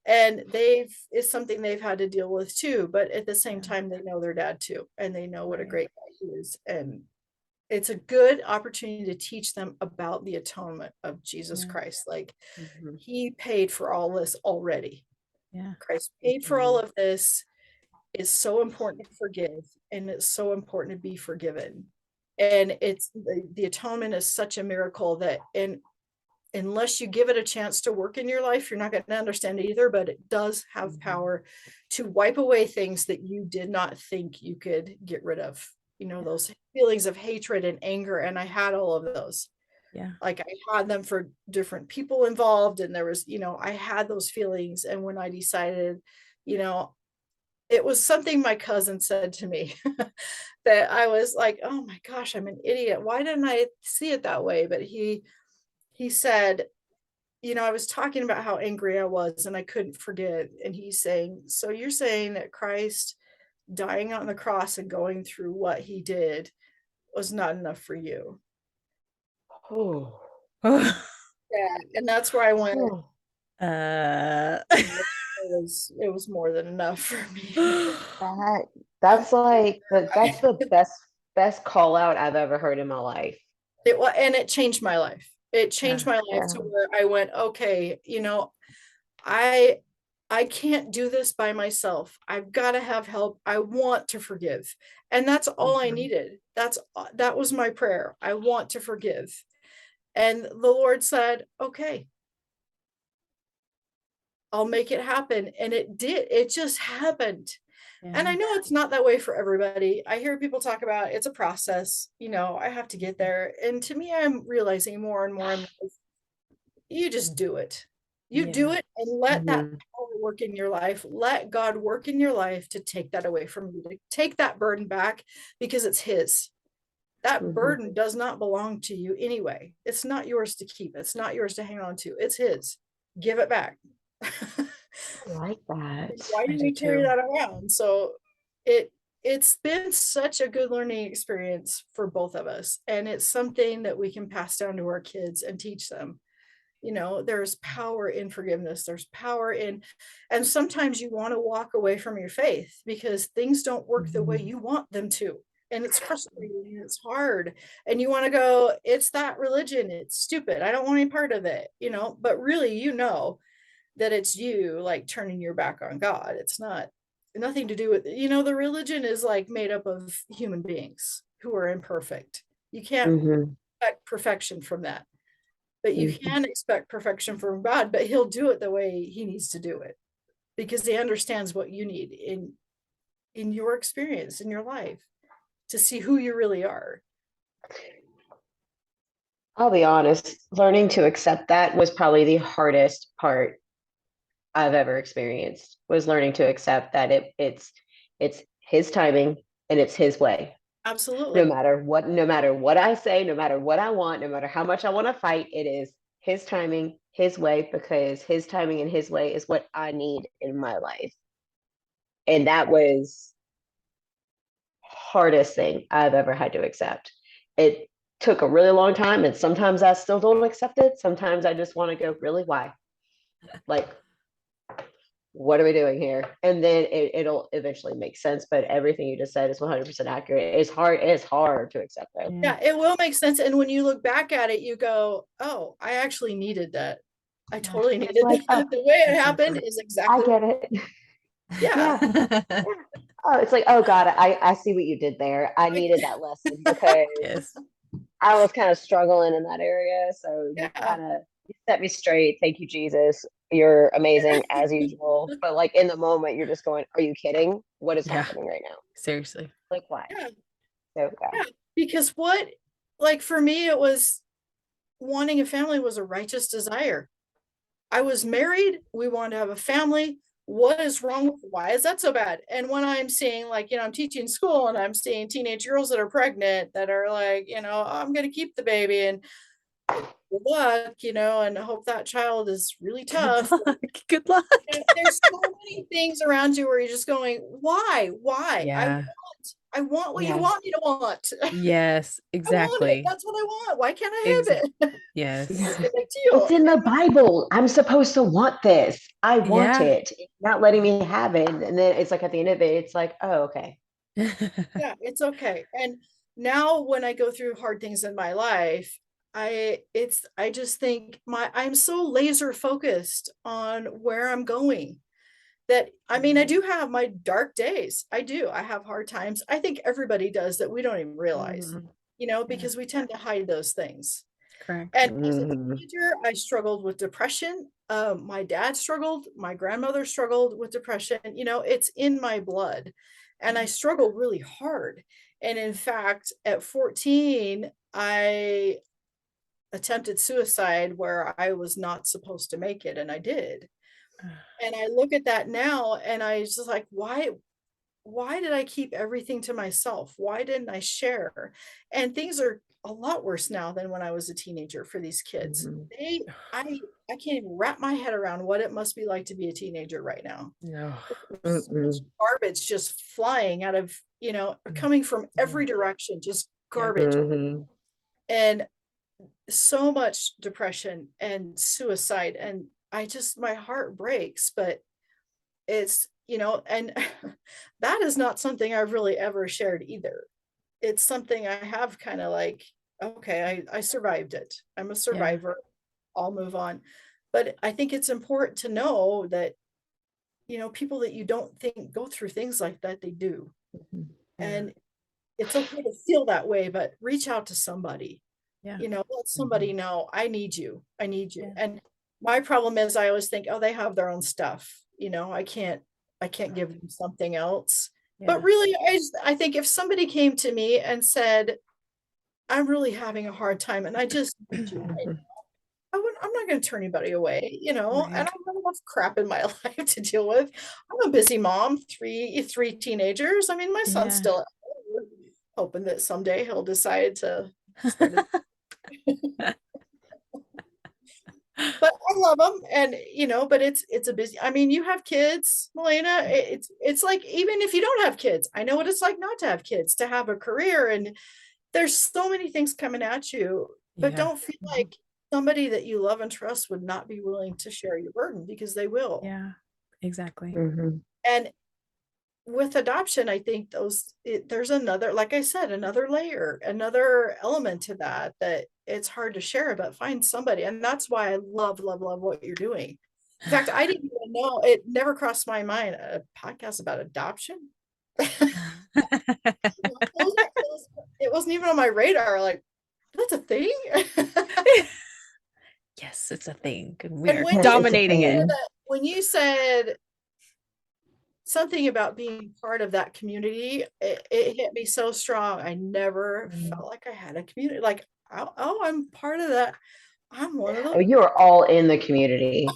and it's something they've had to deal with too. But at the same time, they know their dad too, and they know what a great guy he is, and it's a good opportunity to teach them about the atonement of Jesus Christ. Like he paid for all this already. Christ paid for all of this. It's so important to forgive, and it's so important to be forgiven. And it's the atonement is such a miracle that, and unless you give it a chance to work in your life, you're not going to understand it either, but it does have power to wipe away things that you did not think you could get rid of. Those feelings of hatred and anger. And I had all of those. Yeah. Like I had them for different people involved. And there was, I had those feelings. And when I decided, it was something my cousin said to me that I was like, oh my gosh, I'm an idiot. Why didn't I see it that way? But he said, I was talking about how angry I was and I couldn't forget. And he's saying, so you're saying that Christ dying on the cross and going through what he did was not enough for you? Oh. Yeah. And that's where I went. It was more than enough for me. That's the best call out I've ever heard in my life. And it changed my life. It changed my life to where I went, okay, I can't do this by myself. I've got to have help. I want to forgive. And that's all I needed. That was my prayer. I want to forgive. And the Lord said, okay, I'll make it happen. And it did. It just happened. Yeah. And I know it's not that way for everybody. I hear people talk about it's a process. I have to get there. And to me, I'm realizing more and more, you just do it. You do it and let that power work in your life. Let God work in your life to take that away from you, to take that burden back, because it's his. That burden does not belong to you anyway. It's not yours to keep. It's not yours to hang on to. It's his. Give it back. I like that. Why do we carry that around? So it's been such a good learning experience for both of us. And it's something that we can pass down to our kids and teach them. There's power in forgiveness. There's power in, and sometimes you want to walk away from your faith because things don't work the way you want them to. And it's frustrating and it's hard. And you want to go, it's that religion. It's stupid. I don't want any part of it, but really, that it's you like turning your back on God. It's nothing to do with, the religion is like made up of human beings who are imperfect. You can't expect perfection from that, but you can expect perfection from God, but he'll do it the way he needs to do it because he understands what you need in your experience, in your life, to see who you really are. I'll be honest, learning to accept that was probably the hardest part I've ever experienced, was learning to accept that it's his timing and it's his way. Absolutely. No matter what I say, no matter what I want, no matter how much I want to fight, it is his timing, his way, because his timing and his way is what I need in my life. And that was hardest thing I've ever had to accept. It took a really long time, and sometimes I still don't accept it. Sometimes I just want to go, really, why? Like, what are we doing here? And then it'll eventually make sense. But everything you just said is 100% accurate. It's hard to accept though. Yeah, it will make sense. And when you look back at it, you go, oh, I actually needed that. I totally needed like, that. The way it happened is exactly. I get it. Yeah. Yeah. Oh, it's like, oh God, I see what you did there. I needed that lesson because Yes. I was kind of struggling in that area. So Yeah. you set me straight. Thank you, Jesus. You're amazing as usual. But like in the moment, you're just going, are you kidding? What is happening right now? Seriously. Like, why? Yeah. So, Yeah. Because like for me, it was wanting a family was a righteous desire. I was married. We wanted to have a family. What is wrong with, why is that so bad? And when I'm seeing, like, I'm teaching school and I'm seeing teenage girls that are pregnant that are like, oh, I'm going to keep the baby and good luck, and I hope that child is really tough. Good luck. There's so many things around you where you're just going, why? Yeah. I want what you want me to want. Yes, I want it. exactly. That's what I want. Why can't I have it? Yes. It's in the Bible. I'm supposed to want this. I want it. It's not letting me have it. And then it's like at the end of it, it's like, oh, okay. Yeah, it's okay. And now when I go through hard things in my life, I just think I'm so laser focused on where I'm going that, I mean, I do have my dark days. I do. I have hard times. I think everybody does that we don't even realize, because we tend to hide those things. Correct. And as a teenager, I struggled with depression. My dad struggled. My grandmother struggled with depression. It's in my blood. And I struggled really hard. And in fact, at 14, I attempted suicide where I was not supposed to make it, and I did. And I look at that now and I just like, why did I keep everything to myself? Why didn't I share? And things are a lot worse now than when I was a teenager for these kids. I can't even wrap my head around what it must be like to be a teenager right now. No. So much garbage just flying out of, coming from every direction, just garbage. And so much depression and suicide. And my heart breaks, but it's, and that is not something I've really ever shared either. It's something I have kind of like, okay, I survived it. I'm a survivor. I'll move on. But I think it's important to know that, people that you don't think go through things like that, they do. And it's okay to feel that way, but reach out to somebody. Let somebody know, I need you. I need you. And my problem is I always think, oh, they have their own stuff. I can't give them something else. But really, I think if somebody came to me and said, I'm really having a hard time and I just need you right now, I'm not going to turn anybody away, and I have enough crap in my life to deal with. I'm a busy mom, three teenagers. I mean, my son's still hoping that someday he'll decide to start but I love them, and but it's a busy. I mean, you have kids, Melena. It's like, even if you don't have kids, I know what it's like not to have kids, to have a career, and there's so many things coming at you. But don't feel like somebody that you love and trust would not be willing to share your burden, because they will. Yeah, exactly. And with adoption, I think there's another, like I said, another layer, another element to that it's hard to share, but find somebody. And that's why I love what you're doing. In fact, I didn't even know, it never crossed my mind, a podcast about adoption. It wasn't even on my radar. Like, that's a thing. Yes, it's a thing. We're when dominating it. When you said something about being part of that community, it hit me so strong. I never felt like I had a community. Like, oh, I'm part of that. I'm one of those. Oh, you are all in the community.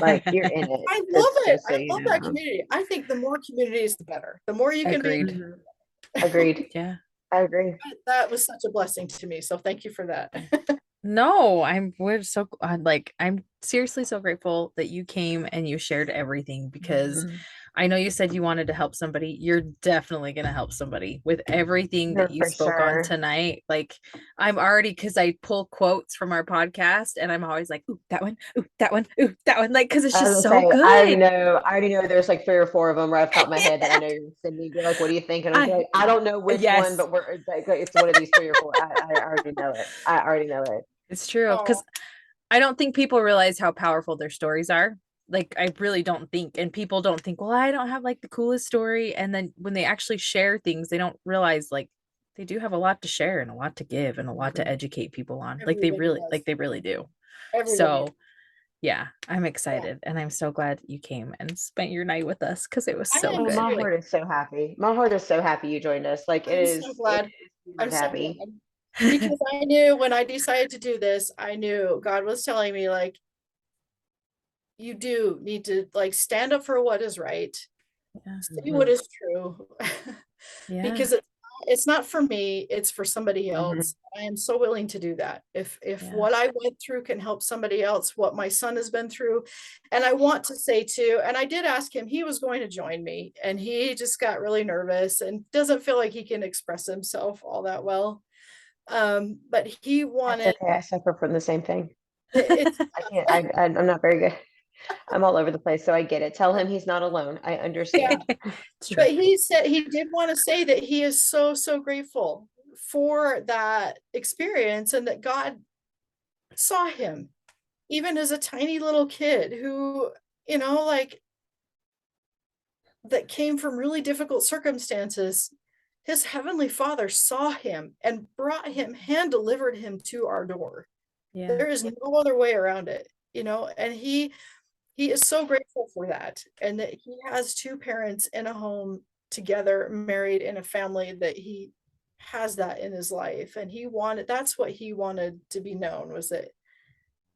Like, you're in it. I love it. I love that community. I think the more communities, the better. The more you can be. Agreed. Yeah. I agree. That was such a blessing to me. So thank you for that. No, we're so like I'm seriously so grateful that you came and you shared everything because I know you said you wanted to help somebody. You're definitely going to help somebody with everything that you For spoke on sure. tonight. Like I'm already because I pull quotes from our podcast and I'm always like, ooh, that one, ooh, that one, ooh, that one, like because it's just so good. I already know there's like 3 or 4 of them right off the top of my head that I know you're sending me. You're like, what do you think? And I'm like, I don't know which one, but it's one of these 3 or 4. I already know it. I already know it. It's true because I don't think people realize how powerful their stories are. Like I really don't think, and people don't think, well, I don't have like the coolest story. And then when they actually share things, they don't realize like they do have a lot to share and a lot to give and a lot to educate people on. Like they really do. So yeah, I'm excited and I'm so glad you came and spent your night with us because it was so good. My heart is so happy. My heart is so happy you joined us. Like I'm so glad. I'm happy. So glad. Because I knew when I decided to do this, I knew God was telling me like, you do need to like stand up for what is right, say what is true, because it's not for me, it's for somebody else. I am so willing to do that. If what I went through can help somebody else, what my son has been through. And I want to say too, and I did ask him, he was going to join me, and he just got really nervous and doesn't feel like he can express himself all that well. But he wanted. That's okay. I suffer from the same thing. I'm not very good. I'm all over the place, so I get it. Tell him he's not alone. I understand. But he said he did want to say that he is so, so grateful for that experience and that God saw him even as a tiny little kid who, like that came from really difficult circumstances. His heavenly father saw him and brought him, hand delivered him to our door. There is no other way around it, and he is so grateful for that, and that he has 2 parents in a home together, married in a family, that he has that in his life. And that's what he wanted to be known, was that,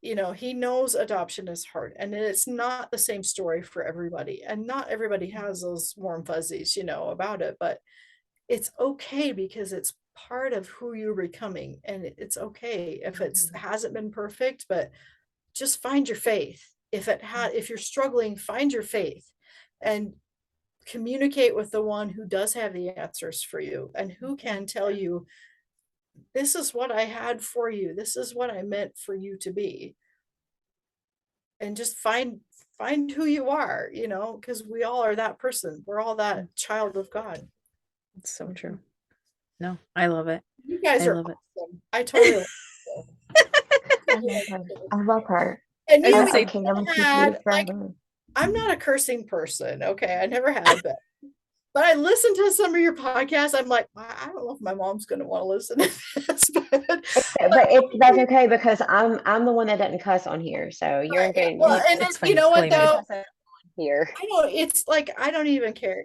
he knows adoption is hard and it's not the same story for everybody. And not everybody has those warm fuzzies, about it, but it's okay because it's part of who you're becoming. And it's okay if hasn't been perfect, but just find your faith. If you're struggling, find your faith and communicate with the one who does have the answers for you and who can tell you, this is what I had for you, this is what I meant for you to be. And just find who you are, because we all are that person. We're all that child of God. It's so true. No, I love it. You guys are awesome. I totally love it. I love her. And I'm not a cursing person. Okay. I never had, but I listened to some of your podcasts. I'm like, I don't know if my mom's going to want to listen to this, that's okay because I'm the one that doesn't cuss on here. So you're okay. Well, and you know what though? Here. I know it's like, I don't even care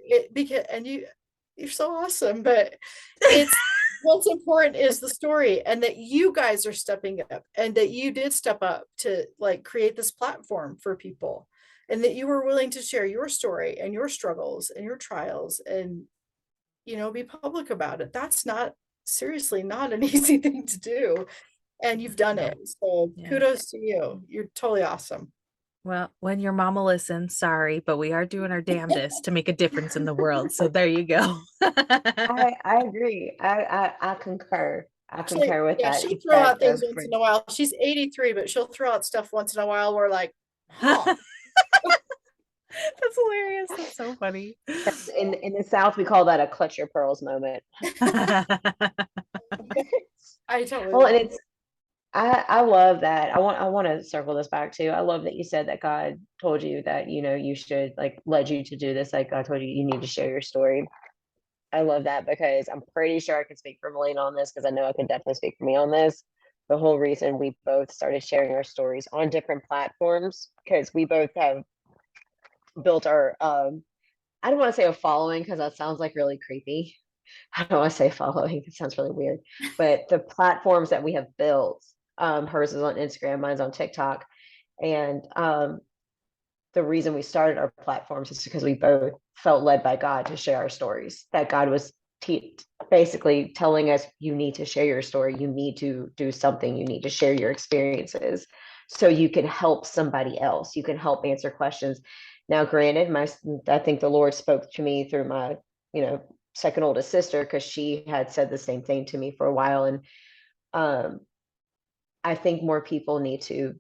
you're so awesome, but it's, what's important is the story, and that you guys are stepping up, and that you did step up to like create this platform for people, and that you were willing to share your story and your struggles and your trials and, be public about it. That's seriously not an easy thing to do. And you've done it. So kudos to you. You're totally awesome. Well, when your mama listens, sorry, but we are doing our damnedest to make a difference in the world. So there you go. I agree. I concur. I concur with that. She'll throw out things once in a while. She's 83, but she'll throw out stuff once in a while. We're like, huh. That's hilarious. That's so funny. In the South, we call that a clutch your pearls moment. I totally. Well, and I love that. I want to circle this back too. I love that you said that God told you that, you should led you to do this. Like God told you need to share your story. I love that because I'm pretty sure I can speak for Melina on this, because I know I can definitely speak for me on this. The whole reason we both started sharing our stories on different platforms, because we both have built our, I don't want to say a following because that sounds like really creepy. I don't want to say following. It sounds really weird, but the platforms that we have built, hers is on Instagram, mine's on TikTok. And the reason we started our platforms is because we both felt led by God to share our stories, that God was basically telling us, you need to share your story, you need to do something, you need to share your experiences so you can help somebody else, you can help answer questions. Now granted, I think the Lord spoke to me through my second oldest sister, because she had said the same thing to me for a while. And I think more people need to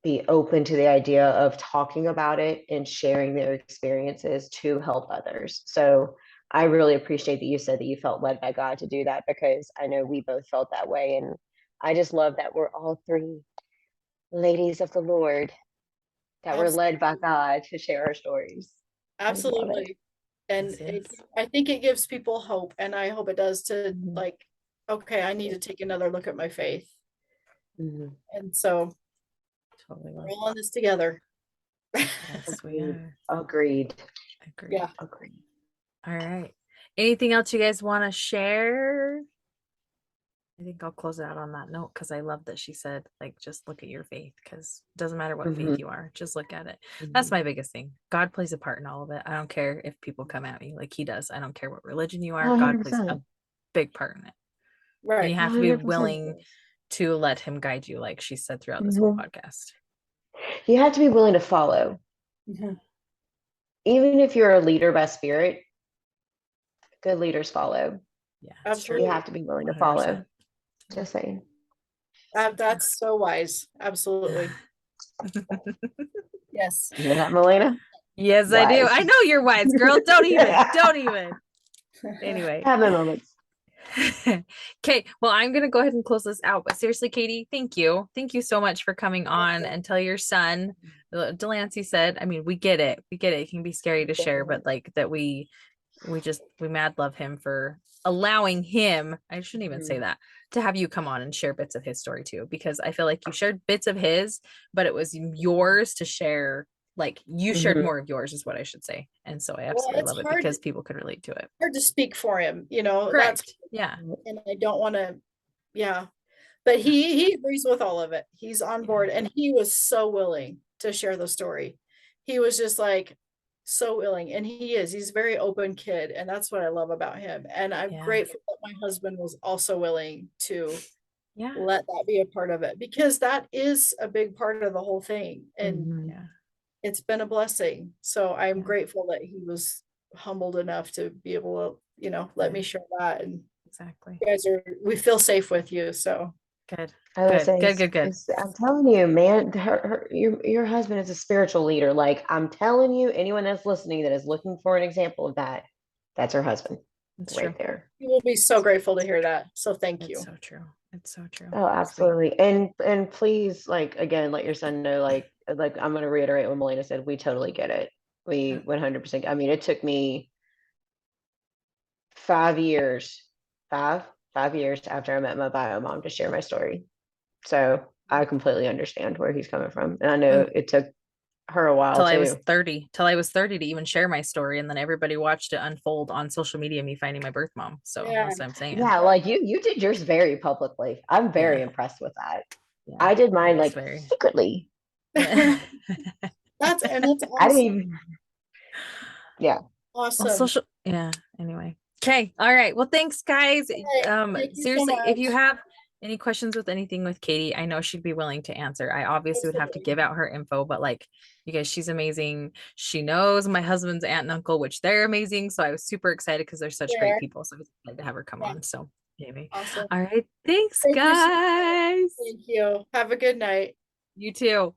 be open to the idea of talking about it and sharing their experiences to help others. So I really appreciate that you said that you felt led by God to do that, because I know we both felt that way. And I just love that we're all three ladies of the Lord, that were led by God to share our stories. Absolutely. And I think it gives people hope, and I hope it does, to like, okay, I need to take another look at my faith. And so we're all in this together. Yes, we are. Agreed. Yeah. Agreed. All right. Anything else you guys want to share? I think I'll close it out on that note, because I love that she said, like, just look at your faith, because it doesn't matter what faith you are, just look at it. That's my biggest thing. God plays a part in all of it. I don't care if people come at me like he does. I don't care what religion you are. 100%. God plays a big part in it. Right. And you have to be 100%. Willing to let him guide you, like she said throughout this whole podcast. You have to be willing to follow. Even if you're a leader by spirit, good leaders follow. Yeah, absolutely. You have to be willing to follow. 100%. Just saying. That's so wise. Absolutely. Yes. You hear that, Melina? Yes, wise. I do. I know you're wise, girl. Don't even. Don't even. Anyway. Have my moments. Okay, well, I'm gonna go ahead and close this out, but seriously, Katie, thank you so much for coming on and tell your son. Delancey said, I mean, we get it, it can be scary to share, but like that we mad love him for allowing him, I shouldn't even say that, to have you come on and share bits of his story too, because I feel like you shared bits of his, but it was yours to share. Like you shared more of yours is what I should say. And so I absolutely love it, because people could relate to it. Hard to speak for him, Correct. That's and I don't want to, but he agrees with all of it. He's on board, and he was so willing to share the story. He was just like so willing, and he's a very open kid, and that's what I love about him. And I'm grateful that my husband was also willing to let that be a part of it, because that is a big part of the whole thing. And it's been a blessing. So I'm grateful that he was humbled enough to be able to, let me share that. And exactly, you guys we feel safe with you. So good. Good. I'm telling you, man, your husband is a spiritual leader. Like, I'm telling you, anyone that's listening that is looking for an example of that, that's her husband. It's right there. You will be so grateful to hear that. So thank you. So true. It's so true. Oh, absolutely. And please, like, again, let your son know, like I'm going to reiterate what Melina said. We totally get it. We 100%. I mean, it took me 5 years after I met my bio mom to share my story. So I completely understand where he's coming from. And I know it took her a while till I was 30 to even share my story. And then everybody watched it unfold on social media, me finding my birth mom. So that's what I'm saying. Yeah, like you did yours very publicly. I'm very impressed with that. I did mine like secretly. That's awesome. I didn't even. Yeah. Awesome. Well, social. Yeah. Anyway. Okay. All right. Well, thanks, guys. Seriously, if you have any questions with anything with Katie, I know she'd be willing to answer. I obviously would have to give out her info, but like, you guys, she's amazing. She knows my husband's aunt and uncle, which they're amazing. So I was super excited because they're such great people. So I was excited to have her come on. So maybe. Awesome. All right. Thanks, guys. Thank you. Have a good night. You too.